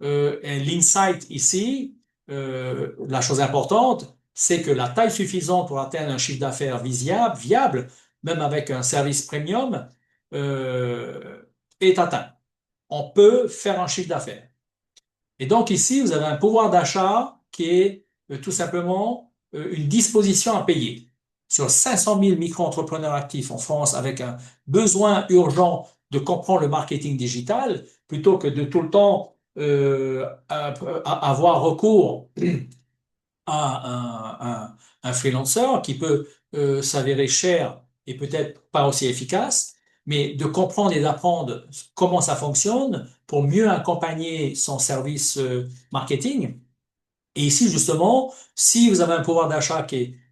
Et l'insight ici, la chose importante, c'est que la taille suffisante pour atteindre un chiffre d'affaires viable, même avec un service premium, est atteint. On peut faire un chiffre d'affaires. Et donc ici, vous avez un pouvoir d'achat qui est tout simplement une disposition à payer. Sur 500 000 micro-entrepreneurs actifs en France avec un besoin urgent de comprendre le marketing digital, plutôt que de tout le temps avoir recours à un freelancer qui peut s'avérer cher et peut-être pas aussi efficace, mais de comprendre et d'apprendre comment ça fonctionne pour mieux accompagner son service marketing. Et ici, justement, si vous avez un pouvoir d'achat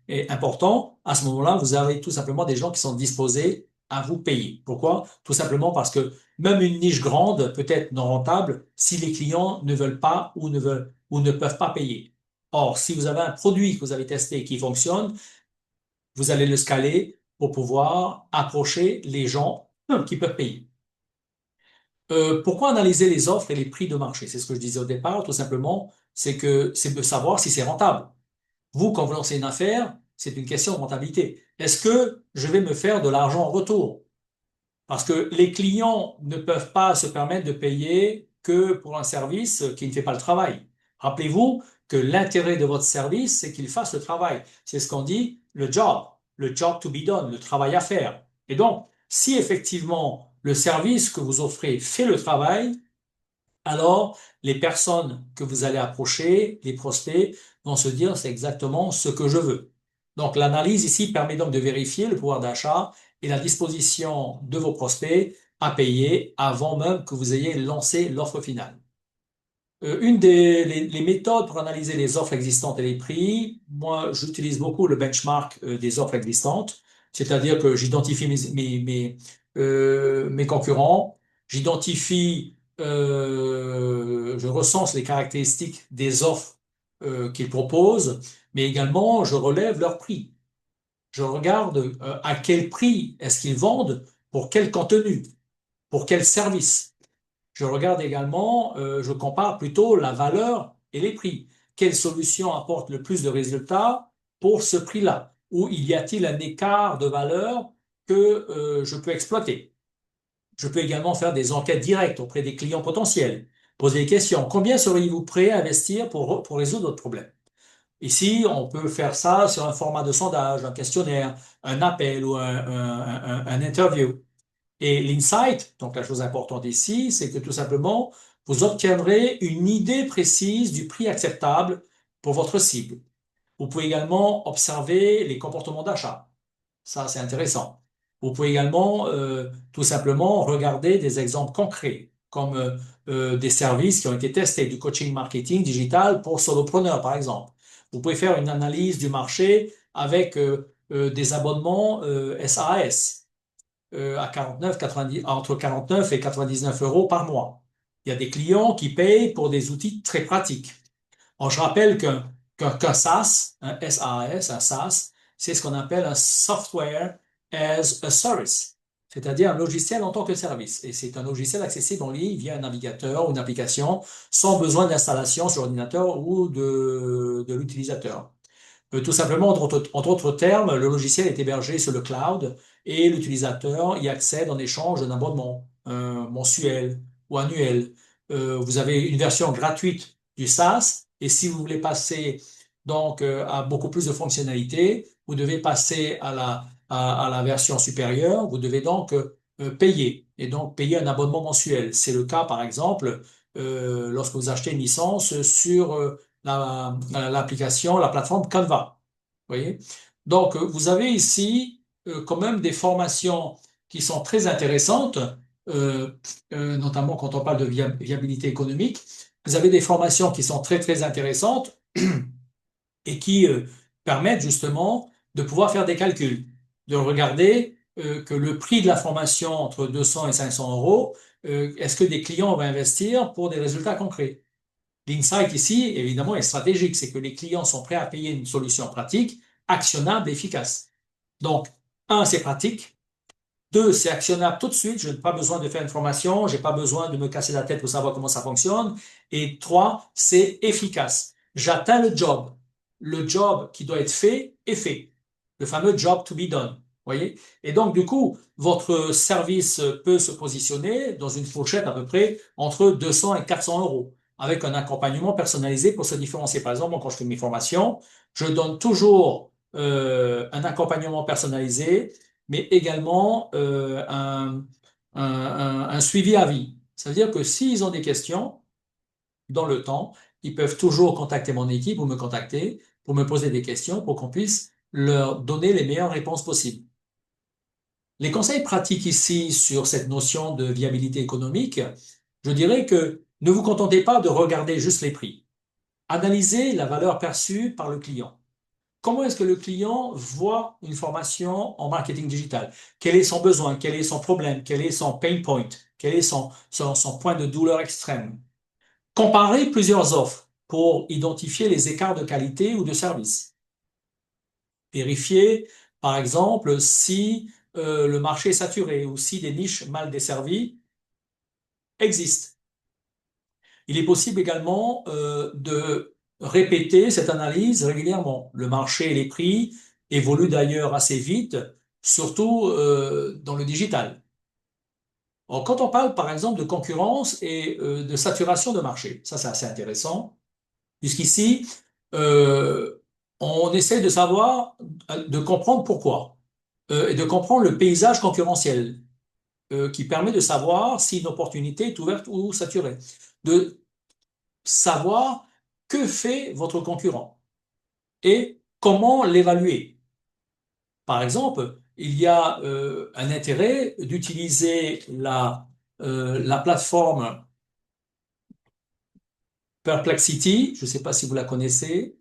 est important, à ce moment-là, vous avez tout simplement des gens qui sont disposés à vous payer. Pourquoi? Tout simplement parce que même une niche grande peut être non rentable si les clients ne veulent pas ou ne peuvent pas payer. Or, si vous avez un produit que vous avez testé et qui fonctionne, vous allez le scaler pour pouvoir approcher les gens qui peuvent payer. Pourquoi analyser les offres et les prix de marché? C'est ce que je disais au départ, tout simplement, c'est de savoir si c'est rentable. Vous, quand vous lancez une affaire, c'est une question de rentabilité. Est-ce que je vais me faire de l'argent en retour? Parce que les clients ne peuvent pas se permettre de payer que pour un service qui ne fait pas le travail. Rappelez-vous que l'intérêt de votre service, c'est qu'il fasse le travail. C'est ce qu'on dit, le job to be done, le travail à faire. Et donc, si effectivement le service que vous offrez fait le travail, alors les personnes que vous allez approcher, les prospects, vont se dire c'est exactement ce que je veux. Donc l'analyse ici permet donc de vérifier le pouvoir d'achat et la disposition de vos prospects à payer avant même que vous ayez lancé l'offre finale. Les méthodes pour analyser les offres existantes et les prix, moi, j'utilise beaucoup le benchmark des offres existantes, c'est-à-dire que j'identifie mes concurrents, je recense les caractéristiques des offres qu'ils proposent, mais également je relève leurs prix. Je regarde à quel prix est-ce qu'ils vendent, pour quel contenu, pour quel service. Je regarde également, je compare plutôt la valeur et les prix. Quelle solution apporte le plus de résultats pour ce prix-là? Ou y a-t-il un écart de valeur que je peux exploiter? Je peux également faire des enquêtes directes auprès des clients potentiels, poser des questions. Combien seriez-vous prêt à investir pour résoudre votre problème? Ici, on peut faire ça sur un format de sondage, un questionnaire, un appel ou un interview. Et l'insight, donc la chose importante ici, c'est que tout simplement, vous obtiendrez une idée précise du prix acceptable pour votre cible. Vous pouvez également observer les comportements d'achat. Ça, c'est intéressant. Vous pouvez également tout simplement regarder des exemples concrets, comme des services qui ont été testés, du coaching marketing digital pour solopreneurs, par exemple. Vous pouvez faire une analyse du marché avec des abonnements SAS à 49, 90, entre 49 et 99 euros par mois. Il y a des clients qui payent pour des outils très pratiques. Alors, je rappelle qu'un SaaS, un SaaS, un SaaS, c'est ce qu'on appelle un Software as a Service, c'est-à-dire un logiciel en tant que service. Et c'est un logiciel accessible en ligne via un navigateur ou une application sans besoin d'installation sur l'ordinateur ou de l'utilisateur. Tout simplement, entre autres termes, le logiciel est hébergé sur le cloud et l'utilisateur y accède en échange d'un abonnement mensuel ou annuel. Vous avez une version gratuite du SaaS et si vous voulez passer donc à beaucoup plus de fonctionnalités, vous devez passer à la version supérieure. Vous devez donc payer et donc payer un abonnement mensuel. C'est le cas, par exemple, lorsque vous achetez une licence sur l'application, la plateforme Canva. Vous voyez? Donc, vous avez ici quand même des formations qui sont très intéressantes, euh, notamment quand on parle de viabilité économique. Vous avez des formations qui sont très, très intéressantes et qui permettent justement de pouvoir faire des calculs, de regarder que le prix de la formation entre 200 et 500 euros, est-ce que des clients vont investir pour des résultats concrets? L'insight ici, évidemment, est stratégique. C'est que les clients sont prêts à payer une solution pratique, actionnable, efficace. Donc, un, c'est pratique. Deux, c'est actionnable tout de suite. Je n'ai pas besoin de faire une formation. Je n'ai pas besoin de me casser la tête pour savoir comment ça fonctionne. Et trois, c'est efficace. J'atteins le job. Le job qui doit être fait est fait. Le fameux job to be done. Voyez? Et donc, du coup, votre service peut se positionner dans une fourchette à peu près entre 200 et 400 euros, avec un accompagnement personnalisé pour se différencier. Par exemple, moi, quand je fais mes formations, je donne toujours un accompagnement personnalisé, mais également un suivi à vie. Ça veut dire que s'ils ont des questions dans le temps, ils peuvent toujours contacter mon équipe ou me contacter pour me poser des questions pour qu'on puisse leur donner les meilleures réponses possibles. Les conseils pratiques ici sur cette notion de viabilité économique, je dirais que ne vous contentez pas de regarder juste les prix. Analysez la valeur perçue par le client. Comment est-ce que le client voit une formation en marketing digital? Quel est son besoin? Quel est son problème? Quel est son pain point? Quel est son point de douleur extrême? Comparez plusieurs offres pour identifier les écarts de qualité ou de service. Vérifiez, par exemple, si le marché est saturé ou si des niches mal desservies existent. Il est possible également de répéter cette analyse régulièrement. Le marché et les prix évoluent d'ailleurs assez vite, surtout dans le digital. Alors, quand on parle par exemple de concurrence et de saturation de marché, ça c'est assez intéressant, puisqu'ici, euh, on essaie de savoir, de comprendre pourquoi, et de comprendre le paysage concurrentiel, qui permet de savoir si une opportunité est ouverte ou saturée, de savoir que fait votre concurrent et comment l'évaluer. Par exemple, il y a un intérêt d'utiliser la plateforme Perplexity. Je ne sais pas si vous la connaissez,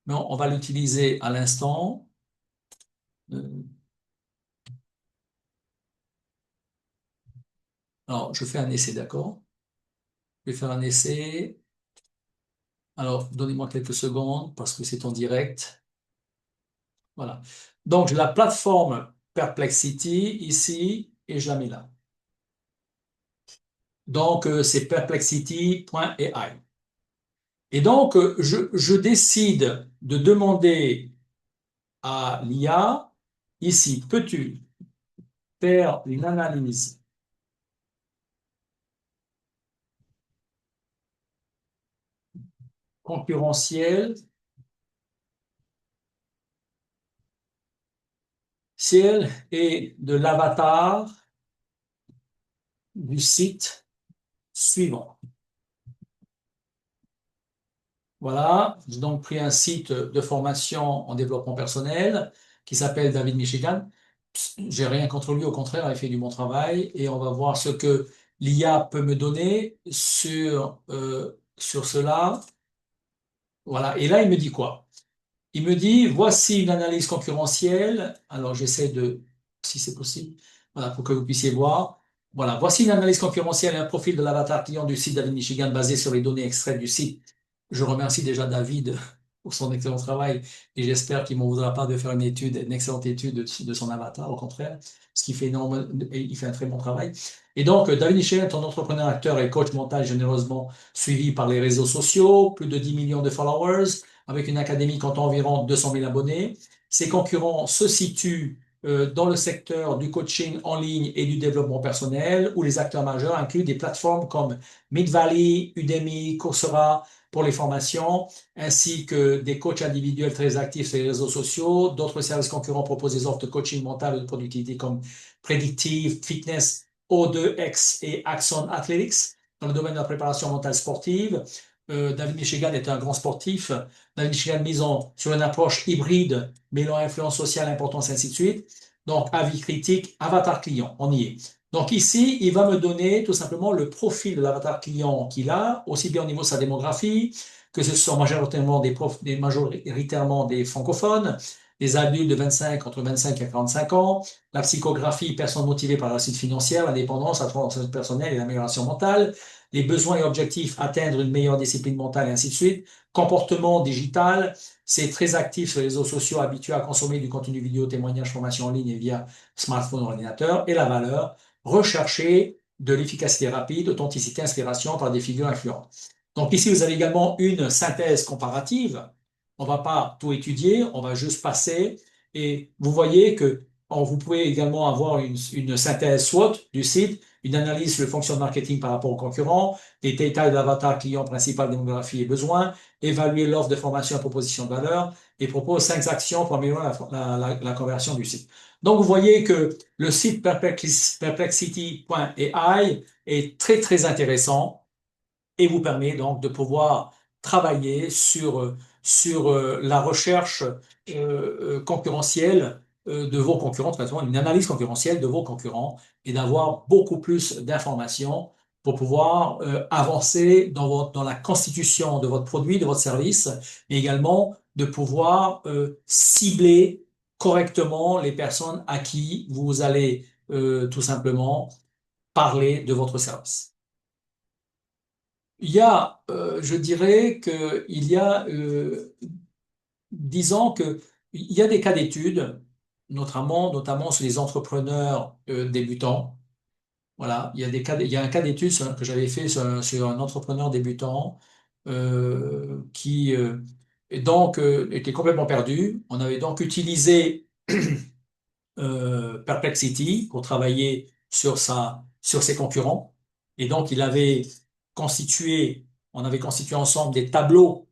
mais on va l'utiliser à l'instant. Euh, Alors, je fais un essai, d'accord? Je vais faire un essai. Alors, donnez-moi quelques secondes parce que c'est en direct. Voilà. Donc, j'ai la plateforme Perplexity ici et je la mets là. Donc, c'est perplexity.ai. Et donc, je décide de demander à l'IA, ici, peux-tu faire une analyse concurrentielle ciel et de l'avatar du site suivant. Voilà, j'ai donc pris un site de formation en développement personnel qui s'appelle David Michigan. J'ai rien contre lui, au contraire, il fait du bon travail et on va voir ce que l'IA peut me donner sur cela. Voilà, et là, il me dit quoi? Il me dit, voici une analyse concurrentielle. Alors, j'essaie de, si c'est possible, voilà, pour que vous puissiez voir. Voilà, voici une analyse concurrentielle et un profil de l'avatar client du site David Michigan basé sur les données extraites du site. Je remercie déjà David pour son excellent travail et j'espère qu'il ne m'en voudra pas de faire une étude, une excellente étude de son avatar, au contraire, ce qui fait énorme, et il fait un très bon travail. Et donc, David Michigan est un entrepreneur, acteur et coach mental généreusement suivi par les réseaux sociaux, plus de 10 millions de followers, avec une académie comptant environ 200 000 abonnés. Ses concurrents se situent dans le secteur du coaching en ligne et du développement personnel, où les acteurs majeurs incluent des plateformes comme Mid-Valley, Udemy, Coursera pour les formations, ainsi que des coachs individuels très actifs sur les réseaux sociaux. D'autres services concurrents proposent des offres de coaching mental et de productivité comme Predictive Fitness, O2X et Axon Athletics dans le domaine de la préparation mentale sportive. David Michigan est un grand sportif. David Michigan mise sur une approche hybride, mêlant influence sociale, importance, ainsi de suite. Donc, avis critique, avatar client, on y est. Donc ici, il va me donner tout simplement le profil de l'avatar client qu'il a, aussi bien au niveau de sa démographie, que ce sont majoritairement majoritairement des francophones, des adultes de 25, entre 25 et 45 ans, la psychographie, personnes motivées par la réussite financière, l'indépendance, la transformation personnelle et l'amélioration mentale, les besoins et objectifs, atteindre une meilleure discipline mentale et ainsi de suite, comportement digital, c'est très actif sur les réseaux sociaux, habitué à consommer du contenu vidéo, témoignages, formation en ligne et via smartphone ou ordinateur, et la valeur, rechercher de l'efficacité rapide, authenticité, inspiration par des figures influentes. Donc ici, vous avez également une synthèse comparative. On ne va pas tout étudier, on va juste passer et vous voyez que vous pouvez également avoir une synthèse SWOT du site, une analyse sur le fonctionnement marketing par rapport aux concurrents, des détails de l'avatar client principal, démographie et besoins, évaluer l'offre de formation et proposition de valeur et propose 5 actions pour améliorer la conversion du site. Donc, vous voyez que le site perplexity.ai est très, très intéressant et vous permet donc de pouvoir travailler sur la recherche concurrentielle de vos concurrents, une analyse concurrentielle de vos concurrents et d'avoir beaucoup plus d'informations pour pouvoir avancer dans la constitution de votre produit, de votre service, mais également de pouvoir cibler correctement les personnes à qui vous allez tout simplement parler de votre service. Il y a, je dirais qu'il y a, disons que il y a des cas d'études, notamment sur les entrepreneurs débutants. Voilà, il y a un cas d'étude que j'avais fait sur un entrepreneur débutant qui était complètement perdu. On avait donc utilisé Perplexity pour travailler sur ses concurrents. Et donc, on avait constitué ensemble des tableaux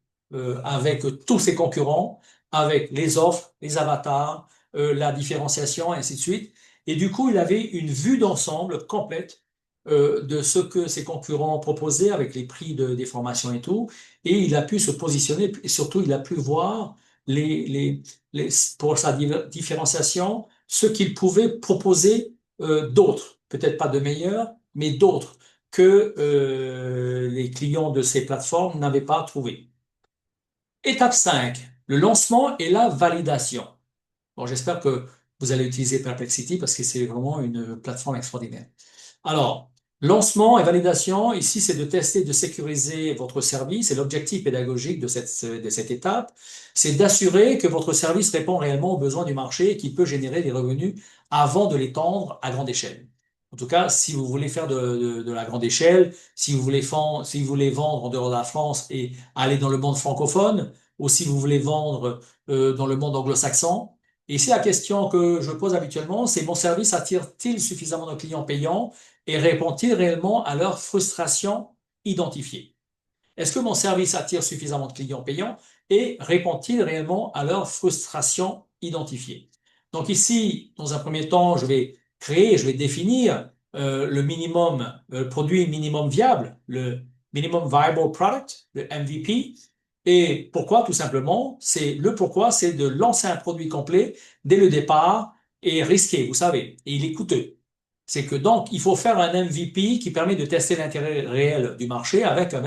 avec tous ses concurrents, avec les offres, les avatars, la différenciation, et ainsi de suite. Et du coup, il avait une vue d'ensemble complète de ce que ses concurrents proposaient avec les prix des formations et tout. Et il a pu se positionner, et surtout, il a pu voir les, les, pour sa différenciation ce qu'ils pouvaient proposer d'autres, peut-être pas de meilleurs, mais d'autres que les clients de ces plateformes n'avaient pas trouvé. Étape 5, le lancement et la validation. Bon, j'espère que vous allez utiliser Perplexity parce que c'est vraiment une plateforme extraordinaire. Alors, lancement et validation, ici, c'est de tester, de sécuriser votre service et l'objectif pédagogique de cette étape, c'est d'assurer que votre service répond réellement aux besoins du marché et qu'il peut générer des revenus avant de l'étendre à grande échelle. En tout cas, si vous voulez faire de la grande échelle, si vous voulez vendre en dehors de la France et aller dans le monde francophone, ou si vous voulez vendre dans le monde anglo-saxon, et ici, la question que je pose habituellement, c'est mon service attire-t-il suffisamment de clients payants et répond-il réellement à leurs frustrations identifiées? Est-ce que mon service attire suffisamment de clients payants et répond-il réellement à leurs frustrations identifiées? Donc ici, dans un premier temps, je vais définir le minimum, produit minimum viable, le minimum viable product, le MVP. Et pourquoi? Tout simplement, le pourquoi, c'est de lancer un produit complet dès le départ et risqué, vous savez, et il est coûteux. C'est que donc, il faut faire un MVP qui permet de tester l'intérêt réel du marché avec un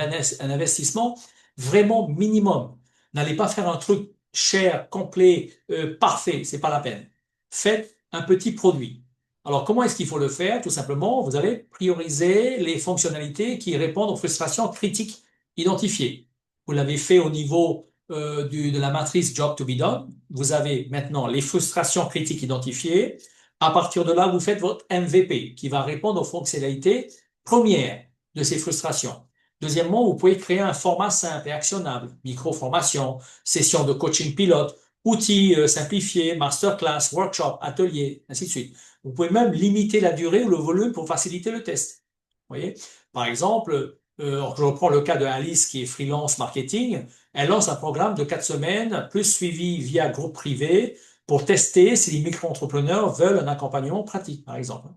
investissement vraiment minimum. N'allez pas faire un truc cher, complet, parfait, c'est pas la peine. Faites un petit produit. Alors, comment est-ce qu'il faut le faire? Tout simplement, vous allez prioriser les fonctionnalités qui répondent aux frustrations critiques identifiées. Vous l'avez fait au niveau de la matrice Job to be done. Vous avez maintenant les frustrations critiques identifiées. À partir de là, vous faites votre MVP qui va répondre aux fonctionnalités premières de ces frustrations. Deuxièmement, vous pouvez créer un format simple et actionnable, micro-formation, session de coaching pilote, outils simplifiés, masterclass, workshop, atelier, ainsi de suite. Vous pouvez même limiter la durée ou le volume pour faciliter le test. Vous voyez? Par exemple, je reprends le cas de Alice qui est freelance marketing. Elle lance un programme de 4 semaines, plus suivi via groupe privé, pour tester si les micro-entrepreneurs veulent un accompagnement pratique, par exemple.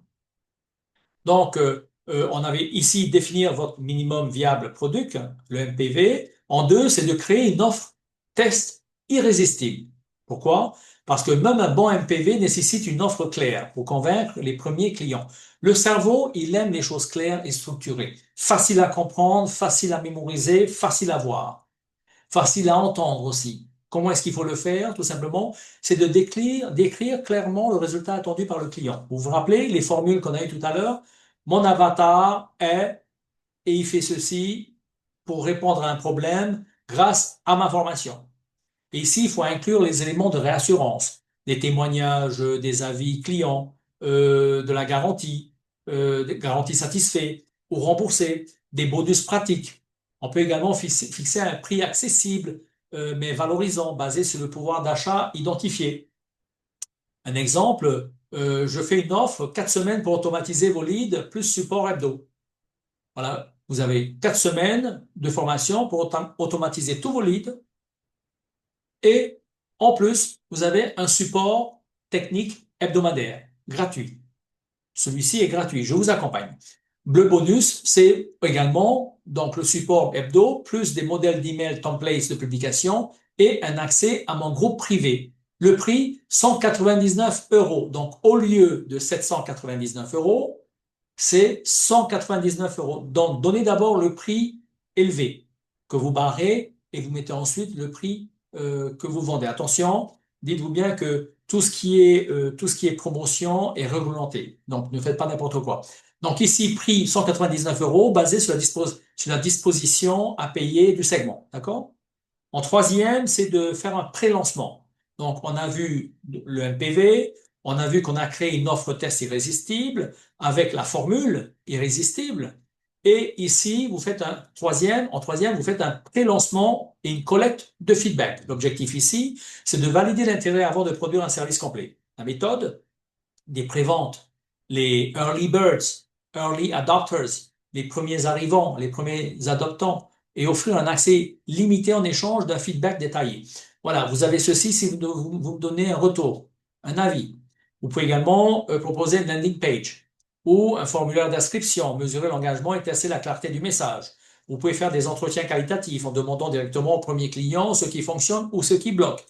Donc, on avait ici définir votre minimum viable product, le MPV. En deux, c'est de créer une offre test irrésistible. Pourquoi? Parce que même un bon MPV nécessite une offre claire pour convaincre les premiers clients. Le cerveau, il aime les choses claires et structurées, facile à comprendre, facile à mémoriser, facile à voir, facile à entendre aussi. Comment est-ce qu'il faut le faire? Tout simplement, c'est de décrire clairement le résultat attendu par le client. Vous vous rappelez les formules qu'on a eues tout à l'heure? Mon avatar est, et il fait ceci pour répondre à un problème grâce à ma formation. Et ici, il faut inclure les éléments de réassurance, des témoignages, des avis clients, de la garantie, des garanties satisfaites ou remboursées, des bonus pratiques. On peut également fixer un prix accessible, mais valorisant, basé sur le pouvoir d'achat identifié. Un exemple, je fais une offre 4 semaines pour automatiser vos leads plus support hebdo. Voilà, vous avez 4 semaines de formation pour automatiser tous vos leads et en plus, vous avez un support technique hebdomadaire gratuit. Celui-ci est gratuit, je vous accompagne. Le bonus, c'est également donc le support hebdo, plus des modèles d'email templates de publication et un accès à mon groupe privé. Le prix, 199 euros. Donc, au lieu de 799 euros, c'est 199 euros. Donc, donnez d'abord le prix élevé que vous barrez et vous mettez ensuite le prix que vous vendez. Attention, dites-vous bien que tout ce qui est promotion est réglementé. Donc, ne faites pas n'importe quoi. Donc, ici, prix 199 euros basé sur la disposition à payer du segment. D'accord? En troisième, c'est de faire un pré-lancement. Donc, on a vu le MPV, on a vu qu'on a créé une offre test irrésistible avec la formule irrésistible. Et ici, en troisième, vous faites un pré-lancement et une collecte de feedback. L'objectif ici, c'est de valider l'intérêt avant de produire un service complet. La méthode, des préventes, les early birds, early adopters, les premiers arrivants, les premiers adoptants, et offrir un accès limité en échange d'un feedback détaillé. Voilà, vous avez ceci si vous me donnez un retour, un avis. Vous pouvez également proposer une landing page ou un formulaire d'inscription, mesurer l'engagement et tester la clarté du message. Vous pouvez faire des entretiens qualitatifs en demandant directement au premier client ce qui fonctionne ou ce qui bloque.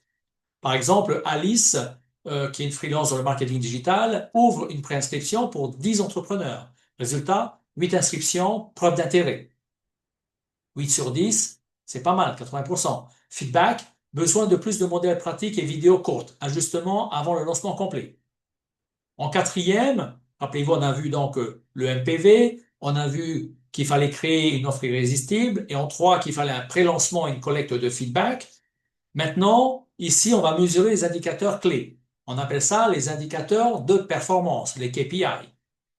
Par exemple, Alice qui est une freelance dans le marketing digital, ouvre une préinscription pour 10 entrepreneurs. Résultat, 8 inscriptions, preuve d'intérêt. 8 sur 10, c'est pas mal, 80%. Feedback, besoin de plus de modèles pratiques et vidéos courtes. Ajustement avant le lancement complet. En quatrième, rappelez-vous, on a vu donc le MPV, on a vu qu'il fallait créer une offre irrésistible, et en trois, qu'il fallait un pré-lancement et une collecte de feedback. Maintenant, ici, on va mesurer les indicateurs clés. On appelle ça les indicateurs de performance, les KPI.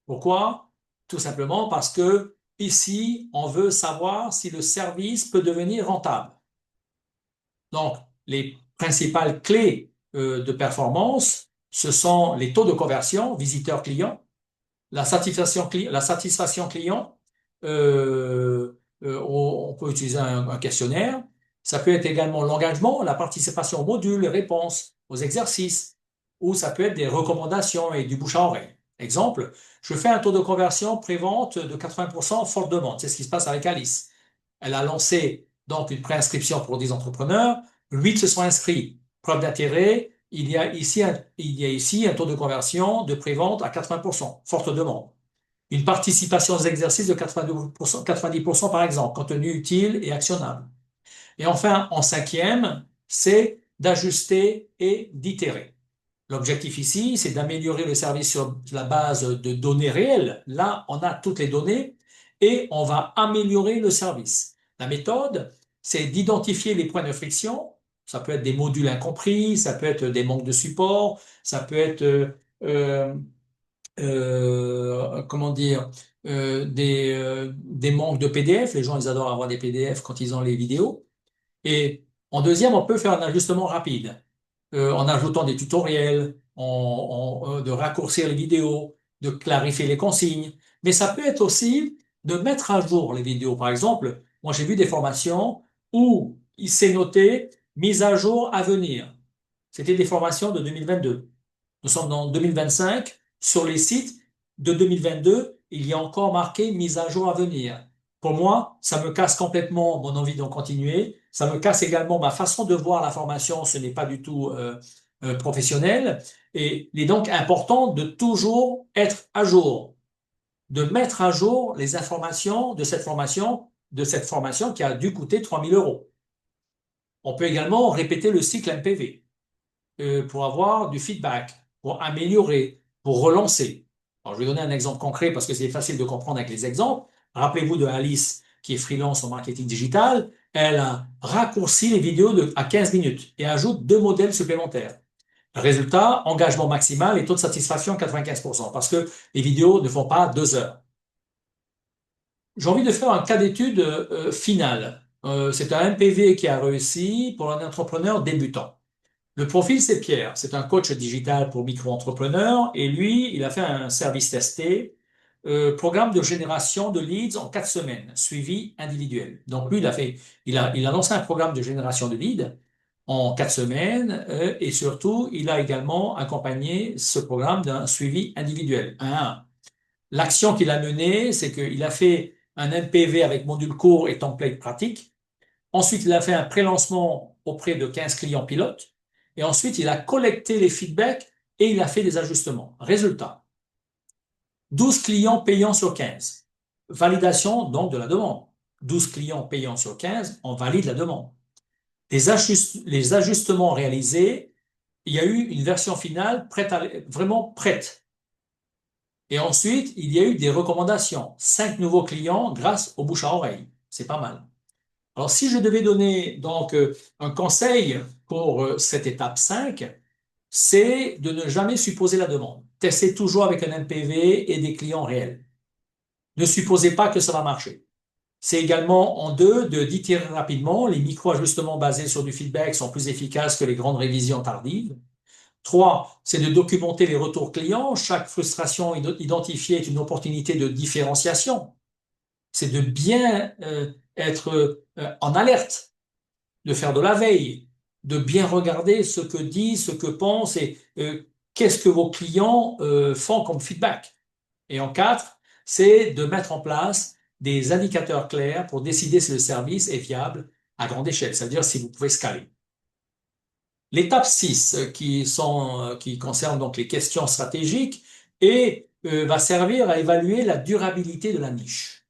Pourquoi? Tout simplement parce que ici, on veut savoir si le service peut devenir rentable. Donc, les principales clés de performance, ce sont les taux de conversion, visiteurs clients, la satisfaction client. On peut utiliser un questionnaire. Ça peut être également l'engagement, la participation aux modules, les réponses, aux exercices, ou ça peut être des recommandations et du bouche à oreille. Exemple, je fais un taux de conversion pré-vente de 80% forte demande. C'est ce qui se passe avec Alice. Elle a lancé donc une préinscription pour 10 entrepreneurs. 8 se sont inscrits. Preuve d'intérêt, il y a ici un taux de conversion de pré-vente à 80%, forte demande. Une participation aux exercices de 90%, 90% par exemple, contenu utile et actionnable. Et enfin, en cinquième, c'est d'ajuster et d'itérer. L'objectif ici, c'est d'améliorer le service sur la base de données réelles. Là, on a toutes les données et on va améliorer le service. La méthode, c'est d'identifier les points de friction. Ça peut être des modules incompris, ça peut être des manques de support, ça peut être euh, comment dire, des manques de PDF. Les gens, ils adorent avoir des PDF quand ils ont les vidéos. Et en deuxième, on peut faire un ajustement rapide en ajoutant des tutoriels, de raccourcir les vidéos, de clarifier les consignes. Mais ça peut être aussi de mettre à jour les vidéos. Par exemple, moi j'ai vu des formations où il s'est noté mise à jour à venir. C'était des formations de 2022. Nous sommes en 2025. Sur les sites de 2022, il y a encore marqué mise à jour à venir. Pour moi, ça me casse complètement mon envie d'en continuer. Ça me casse également ma façon de voir la formation. Ce n'est pas du tout professionnel. Et il est donc important de toujours être à jour, de mettre à jour les informations de cette formation qui a dû coûter 3 000 euros. On peut également répéter le cycle MPV pour avoir du feedback, pour améliorer, pour relancer. Alors, je vais donner un exemple concret parce que c'est facile de comprendre avec les exemples. Rappelez-vous de Alice, qui est freelance en marketing digital. Elle a raccourci les vidéos à 15 minutes et ajoute 2 modèles supplémentaires. Résultat, engagement maximal et taux de satisfaction 95% parce que les vidéos ne font pas 2 heures. J'ai envie de faire un cas d'étude final. C'est un MPV qui a réussi pour un entrepreneur débutant. Le profil, c'est Pierre. C'est un coach digital pour micro-entrepreneurs et lui, il a fait un service testé, programme de génération de leads en 4 semaines, suivi individuel. Donc lui, il a lancé un programme de génération de leads en 4 semaines et surtout, il a également accompagné ce programme d'un suivi individuel, 1 à 1. L'action qu'il a menée, c'est qu'il a fait un MPV avec module court et template pratique. Ensuite, il a fait un pré-lancement auprès de 15 clients pilotes. Et ensuite, il a collecté les feedbacks et il a fait des ajustements. Résultat, 12 clients payants sur 15. Validation donc de la demande. 12 clients payants sur 15, on valide la demande. Les ajustements réalisés, il y a eu une version finale vraiment prête. Et ensuite, il y a eu des recommandations. 5 nouveaux clients grâce au bouche à oreille. C'est pas mal. Alors, si je devais donner donc un conseil pour cette étape 5, c'est de ne jamais supposer la demande. Testez toujours avec un MPV et des clients réels. Ne supposez pas que ça va marcher. C'est également en deux d'itérer rapidement. Les micro-ajustements basés sur du feedback sont plus efficaces que les grandes révisions tardives. 3, c'est de documenter les retours clients. Chaque frustration identifiée est une opportunité de différenciation. C'est de bien être en alerte, de faire de la veille, de bien regarder ce que dit, ce que pense et qu'est-ce que vos clients font comme feedback. Et en 4, c'est de mettre en place des indicateurs clairs pour décider si le service est viable à grande échelle, c'est-à-dire si vous pouvez scaler. L'étape 6 qui concerne donc les questions stratégiques et va servir à évaluer la durabilité de la niche.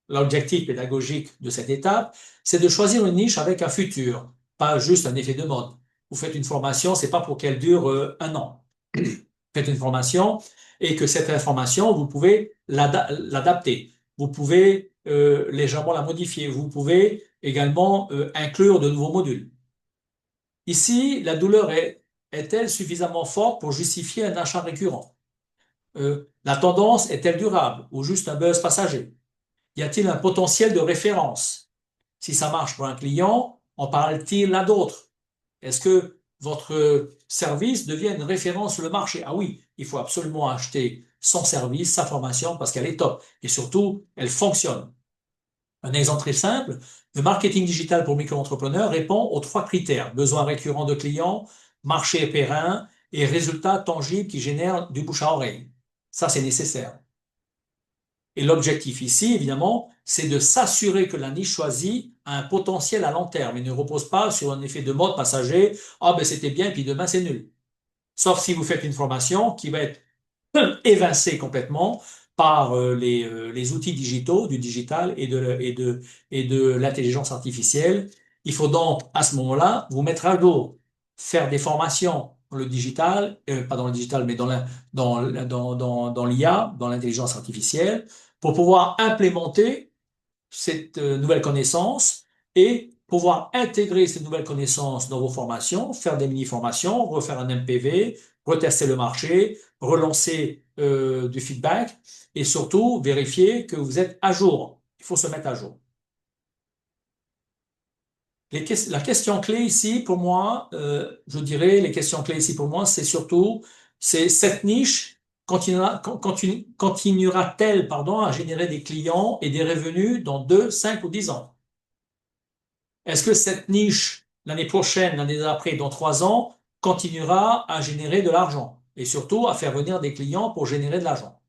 L'objectif pédagogique de cette étape, c'est de choisir une niche avec un futur, pas juste un effet de mode. Vous faites une formation, c'est pas pour qu'elle dure un an. Vous faites une formation et que cette information, vous pouvez l'adapter. Vous pouvez légèrement la modifier. Vous pouvez également inclure de nouveaux modules. Ici, la douleur est-elle suffisamment forte pour justifier un achat récurrent? La tendance est-elle durable ou juste un buzz passager? Y a-t-il un potentiel de référence? Si ça marche pour un client, en parle-t-il à d'autres? Est-ce que votre service devient une référence sur le marché? Ah oui, il faut absolument acheter son service, sa formation, parce qu'elle est top. Et surtout, elle fonctionne. Un exemple très simple, le marketing digital pour micro-entrepreneurs répond aux trois critères: besoins récurrents de clients, marché périn et résultats tangibles qui génèrent du bouche à oreille. Ça, c'est nécessaire. Et l'objectif ici, évidemment, c'est de s'assurer que la niche choisie a un potentiel à long terme et ne repose pas sur un effet de mode passager. Ah ben c'était bien, puis demain c'est nul. Sauf si vous faites une formation qui va être évincée complètement par les outils digitaux, du digital et de l'intelligence artificielle. Il faut donc, à ce moment-là, vous mettre à jour, faire des formations dans le digital, pas dans le digital, mais dans l'IA, dans l'intelligence artificielle, pour pouvoir implémenter cette nouvelle connaissance et pouvoir intégrer ces nouvelles connaissances dans vos formations, faire des mini-formations, refaire un MPV, retester le marché, relancer du feedback et surtout vérifier que vous êtes à jour. Il faut se mettre à jour. La question clé ici pour moi, je dirais, les questions clés ici pour moi, c'est surtout, c'est cette niche continuera-t-elle, pardon, à générer des clients et des revenus dans 2, 5 ou 10 ans? Est-ce que cette niche, l'année prochaine, l'année d'après, dans 3 ans, continuera à générer de l'argent et surtout à faire venir des clients pour générer de l'argent?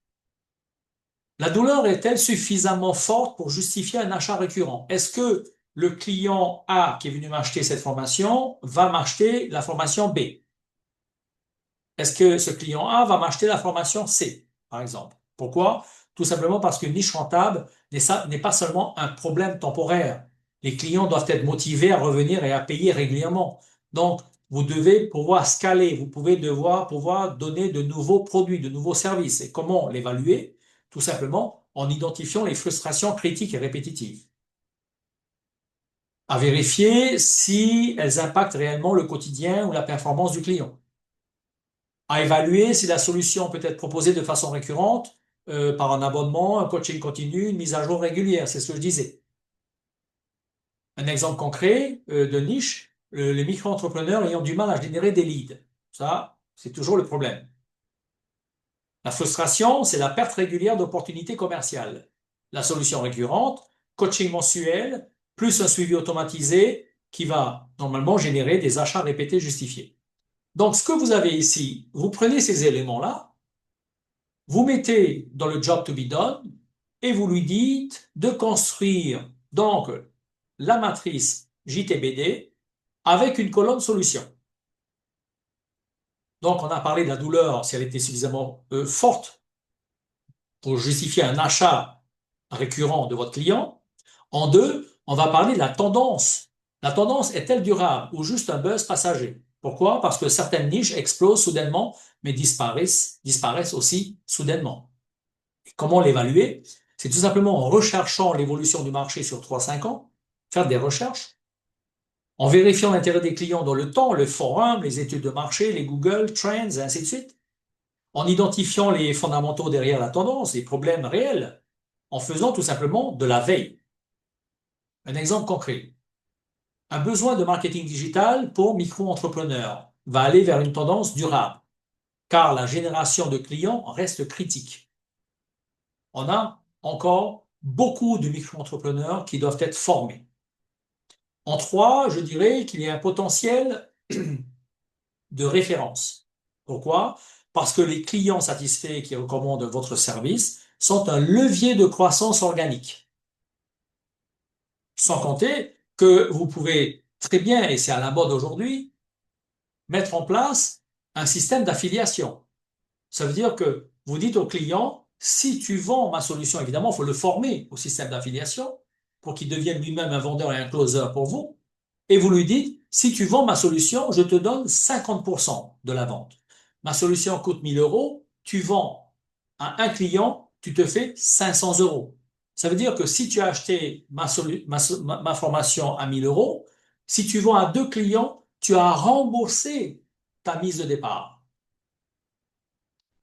La douleur est-elle suffisamment forte pour justifier un achat récurrent? Est-ce que le client A qui est venu m'acheter cette formation va m'acheter la formation B? Est-ce que ce client A va m'acheter la formation C, par exemple? Pourquoi? Tout simplement parce qu'une niche rentable n'est pas seulement un problème temporaire. Les clients doivent être motivés à revenir et à payer régulièrement. Donc, vous devez pouvoir scaler, vous pouvez devoir pouvoir donner de nouveaux produits, de nouveaux services. Et comment l'évaluer? Tout simplement en identifiant les frustrations critiques et répétitives. À vérifier si elles impactent réellement le quotidien ou la performance du client. À évaluer si la solution peut être proposée de façon récurrente, par un abonnement, un coaching continu, une mise à jour régulière, c'est ce que je disais. Un exemple concret de niche, les micro-entrepreneurs ayant du mal à générer des leads. Ça, c'est toujours le problème. La frustration, c'est la perte régulière d'opportunités commerciales. La solution récurrente, coaching mensuel, plus un suivi automatisé qui va normalement générer des achats répétés justifiés. Donc, ce que vous avez ici, vous prenez ces éléments-là, vous mettez dans le job to be done et vous lui dites de construire donc la matrice JTBD avec une colonne solution. Donc, on a parlé de la douleur, si elle était suffisamment forte pour justifier un achat récurrent de votre client. En deux, on va parler de la tendance. La tendance est-elle durable ou juste un buzz passager? Pourquoi? Parce que certaines niches explosent soudainement, mais disparaissent aussi soudainement. Et comment l'évaluer? C'est tout simplement en recherchant l'évolution du marché sur 3-5 ans, faire des recherches, en vérifiant l'intérêt des clients dans le temps, le forum, les études de marché, les Google Trends, et ainsi de suite, en identifiant les fondamentaux derrière la tendance, les problèmes réels, en faisant tout simplement de la veille. Un exemple concret. Un besoin de marketing digital pour micro-entrepreneurs va aller vers une tendance durable, car la génération de clients reste critique. On a encore beaucoup de micro-entrepreneurs qui doivent être formés. En trois, je dirais qu'il y a un potentiel de référence. Pourquoi? Parce que les clients satisfaits qui recommandent votre service sont un levier de croissance organique. Sans compter que vous pouvez très bien, et c'est à la mode aujourd'hui, mettre en place un système d'affiliation. Ça veut dire que vous dites au client, si tu vends ma solution, évidemment, il faut le former au système d'affiliation pour qu'il devienne lui-même un vendeur et un closer pour vous. Et vous lui dites, si tu vends ma solution, je te donne 50% de la vente. Ma solution coûte 1000 euros, tu vends à un client, tu te fais 500 euros. Ça veut dire que si tu as acheté ma formation à 1000 euros, si tu vends à deux clients, tu as remboursé ta mise de départ.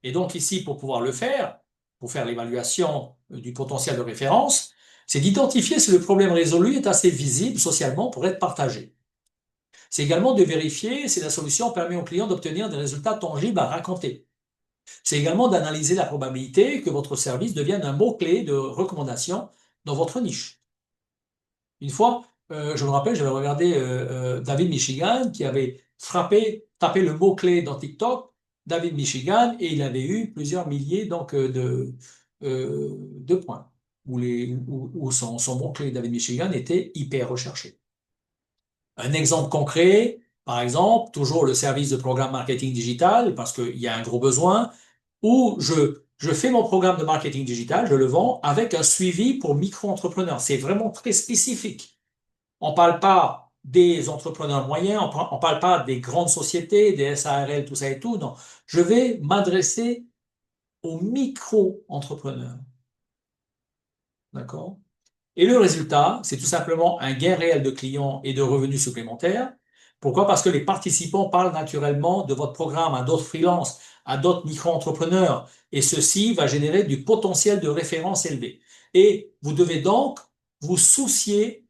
Et donc ici, pour pouvoir le faire, pour faire l'évaluation du potentiel de référence, c'est d'identifier si le problème résolu est assez visible socialement pour être partagé. C'est également de vérifier si la solution permet au client d'obtenir des résultats tangibles à raconter. C'est également d'analyser la probabilité que votre service devienne un mot-clé de recommandation dans votre niche. Une fois, je me rappelle, j'avais regardé David Michigan qui avait tapé le mot-clé dans TikTok, David Michigan, et il avait eu plusieurs milliers donc, de points, où son mot-clé David Michigan était hyper recherché. Un exemple concret, par exemple, toujours le service de programme marketing digital, parce qu'il y a un gros besoin, où je fais mon programme de marketing digital, je le vends avec un suivi pour micro-entrepreneurs. C'est vraiment très spécifique. On ne parle pas des entrepreneurs moyens, on ne parle pas des grandes sociétés, des SARL, tout ça et tout. Non, je vais m'adresser aux micro-entrepreneurs. D'accord? Et le résultat, c'est tout simplement un gain réel de clients et de revenus supplémentaires. Pourquoi? Parce que les participants parlent naturellement de votre programme à d'autres freelances, à d'autres micro-entrepreneurs. Et ceci va générer du potentiel de référence élevé. Et vous devez donc vous soucier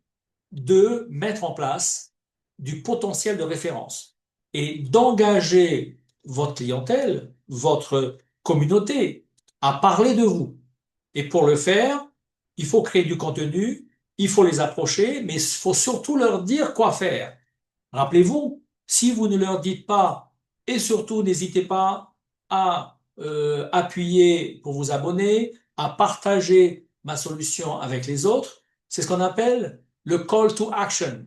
de mettre en place du potentiel de référence et d'engager votre clientèle, votre communauté à parler de vous. Et pour le faire, il faut créer du contenu, il faut les approcher, mais il faut surtout leur dire quoi faire. Rappelez-vous, si vous ne leur dites pas, et surtout n'hésitez pas à appuyer pour vous abonner, à partager ma solution avec les autres, c'est ce qu'on appelle le call to action.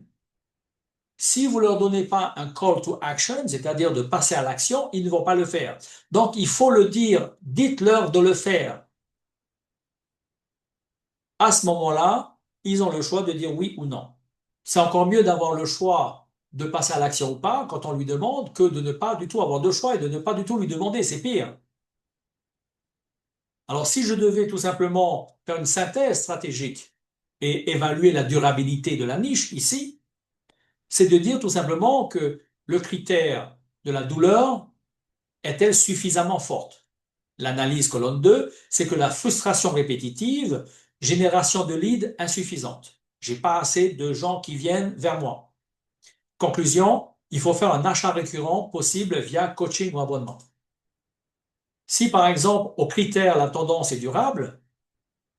Si vous leur donnez pas un call to action, c'est-à-dire de passer à l'action, ils ne vont pas le faire. Donc, il faut le dire, dites-leur de le faire. À ce moment-là, ils ont le choix de dire oui ou non. C'est encore mieux d'avoir le choix de passer à l'action ou pas quand on lui demande que de ne pas du tout avoir de choix et de ne pas du tout lui demander. C'est pire. Alors, si je devais tout simplement faire une synthèse stratégique et évaluer la durabilité de la niche ici, c'est de dire tout simplement que le critère de la douleur est-elle suffisamment forte? L'analyse colonne 2, c'est que la frustration répétitive, génération de leads insuffisante. J'ai pas assez de gens qui viennent vers moi. Conclusion, il faut faire un achat récurrent possible via coaching ou abonnement. Si par exemple, au critère la tendance est durable,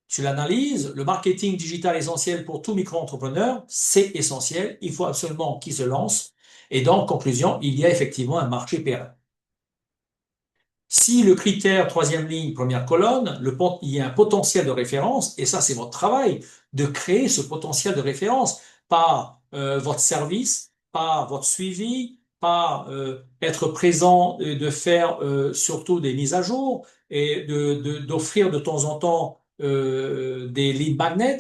tu l'analyses, le marketing digital essentiel pour tout micro-entrepreneur, c'est essentiel, il faut absolument qu'il se lance. Et donc, conclusion, il y a effectivement un marché pérenne. Si le critère, troisième ligne, première colonne, il y a un potentiel de référence, et ça c'est votre travail, de créer ce potentiel de référence par votre service, par votre suivi, par être présent et de faire surtout des mises à jour et d'offrir de temps en temps des lead magnets,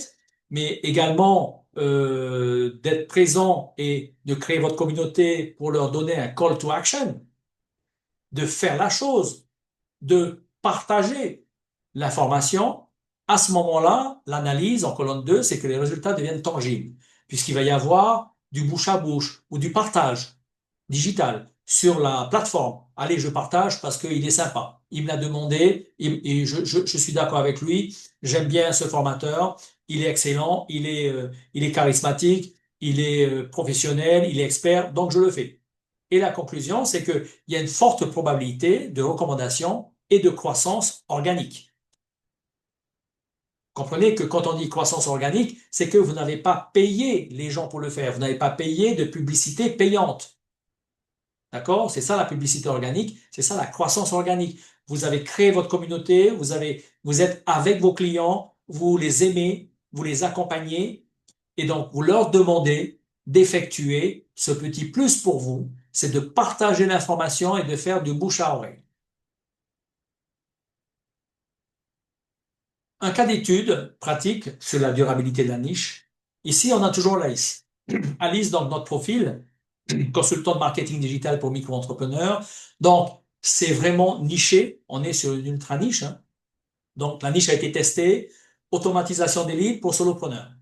mais également d'être présent et de créer votre communauté pour leur donner un call to action, de faire la chose, de partager l'information. À ce moment-là, l'analyse en colonne 2, c'est que les résultats deviennent tangibles, puisqu'il va y avoir du bouche à bouche ou du partage digital sur la plateforme. Allez, je partage parce qu'il est sympa. Il me l'a demandé et je suis d'accord avec lui. J'aime bien ce formateur. Il est excellent, il est charismatique, il est professionnel, il est expert, donc je le fais. Et la conclusion, c'est qu'il y a une forte probabilité de recommandation et de croissance organique. Comprenez que quand on dit croissance organique, c'est que vous n'avez pas payé les gens pour le faire. Vous n'avez pas payé de publicité payante. D'accord? C'est ça la publicité organique, c'est ça la croissance organique. Vous avez créé votre communauté, vous êtes avec vos clients, vous les aimez, vous les accompagnez, et donc vous leur demandez d'effectuer ce petit plus pour vous, c'est de partager l'information et de faire du bouche à oreille. Un cas d'étude pratique sur la durabilité de la niche. Ici, on a toujours Alice. Alice, dans notre profil, consultant de marketing digital pour micro-entrepreneurs. Donc, c'est vraiment niché. On est sur une ultra niche, hein. Donc, la niche a été testée. Automatisation des leads pour solopreneurs.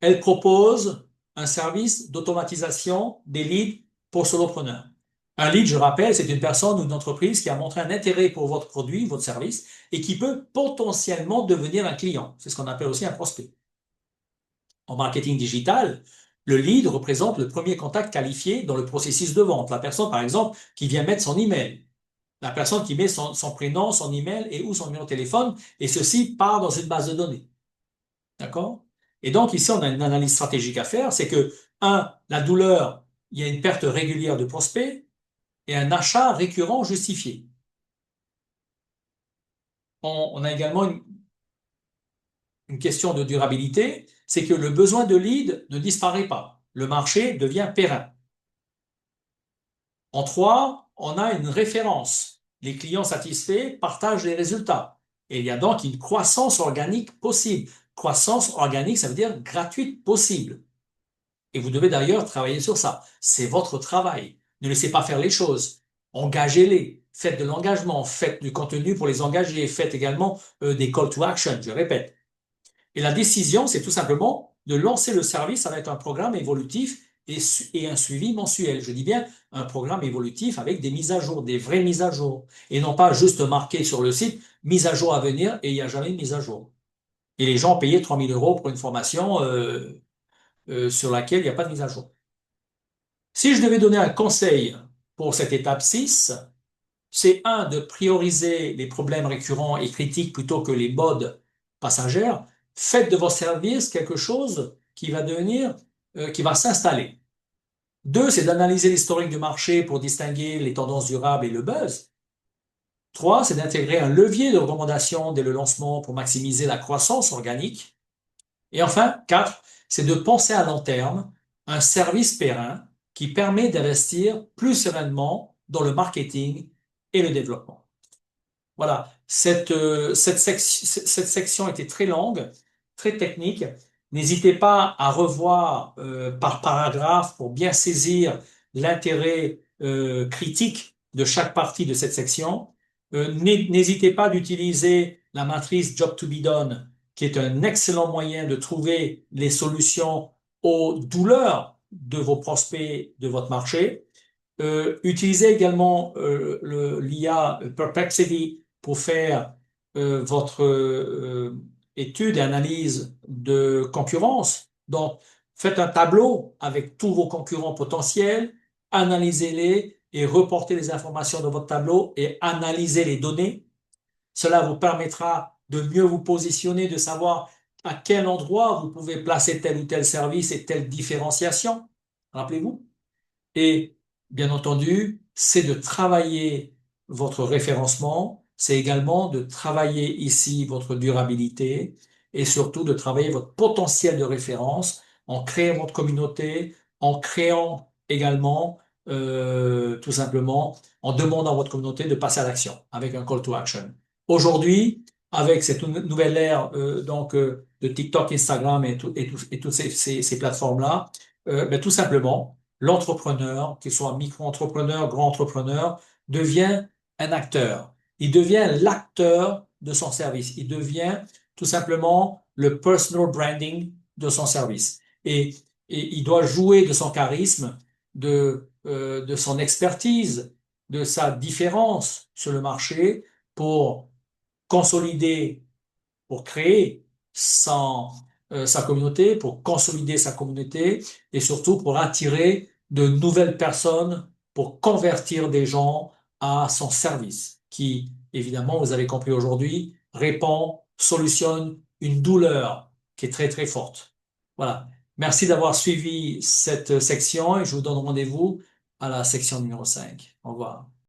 Elle propose un service d'automatisation des leads pour solopreneurs. Un lead, je rappelle, c'est une personne ou une entreprise qui a montré un intérêt pour votre produit, votre service, et qui peut potentiellement devenir un client. C'est ce qu'on appelle aussi un prospect. En marketing digital, le lead représente le premier contact qualifié dans le processus de vente. La personne, par exemple, qui vient mettre son email. La personne qui met son prénom, son email et ou son numéro de téléphone, et ceci part dans une base de données. D'accord? Et donc, ici, on a une analyse stratégique à faire. C'est que, un, la douleur, il y a une perte régulière de prospects et un achat récurrent justifié. On a également une question de durabilité, c'est que le besoin de lead ne disparaît pas. Le marché devient périn. En trois, on a une référence. Les clients satisfaits partagent les résultats. Et il y a donc une croissance organique possible. Croissance organique, ça veut dire gratuite possible. Et vous devez d'ailleurs travailler sur ça. C'est votre travail. Ne laissez pas faire les choses. Engagez-les. Faites de l'engagement. Faites du contenu pour les engager. Faites également des call to action, je répète. Et la décision, c'est tout simplement de lancer le service avec un programme évolutif et un suivi mensuel. Je dis bien un programme évolutif avec des mises à jour, des vraies mises à jour. Et non pas juste marqué sur le site, mise à jour à venir et il n'y a jamais de mise à jour. Et les gens payaient 3 000 euros pour une formation sur laquelle il n'y a pas de mise à jour. Si je devais donner un conseil pour cette étape 6, c'est un, de prioriser les problèmes récurrents et critiques plutôt que les modes passagères. Faites de vos services quelque chose qui va devenir, qui va s'installer. Deux, c'est d'analyser l'historique du marché pour distinguer les tendances durables et le buzz. Trois, c'est d'intégrer un levier de recommandation dès le lancement pour maximiser la croissance organique. Et enfin, quatre, c'est de penser à long terme, un service périn qui permet d'investir plus sereinement dans le marketing et le développement. Voilà, cette section était très longue, très technique. N'hésitez pas à revoir par paragraphe pour bien saisir l'intérêt critique de chaque partie de cette section. N'hésitez pas d'utiliser la matrice Job to be done, qui est un excellent moyen de trouver les solutions aux douleurs de vos prospects, de votre marché. Utilisez également l'IA Perplexity pour faire votre étude et analyse de concurrence. Donc, faites un tableau avec tous vos concurrents potentiels, analysez-les et reportez les informations de votre tableau et analysez les données. Cela vous permettra de mieux vous positionner, de savoir à quel endroit vous pouvez placer tel ou tel service et telle différenciation. Rappelez-vous. Et bien entendu, c'est de travailler votre référencement, c'est également de travailler ici votre durabilité et surtout de travailler votre potentiel de référence en créant votre communauté, en créant également tout simplement en demandant à votre communauté de passer à l'action avec un call to action. Aujourd'hui, avec cette nouvelle ère de TikTok, Instagram et toutes ces plateformes-là, ben, tout simplement, l'entrepreneur, qu'il soit micro-entrepreneur, grand entrepreneur, devient un acteur. Il devient l'acteur de son service. Il devient tout simplement le personal branding de son service. Et il doit jouer de son charisme, de son expertise, de sa différence sur le marché pour consolider, pour créer sa communauté, pour consolider sa communauté et surtout pour attirer de nouvelles personnes, pour convertir des gens à son service, qui, évidemment, vous avez compris aujourd'hui, répond, solutionne une douleur qui est très, très forte. Voilà. Merci d'avoir suivi cette section et je vous donne rendez-vous à la section numéro 5. Au revoir.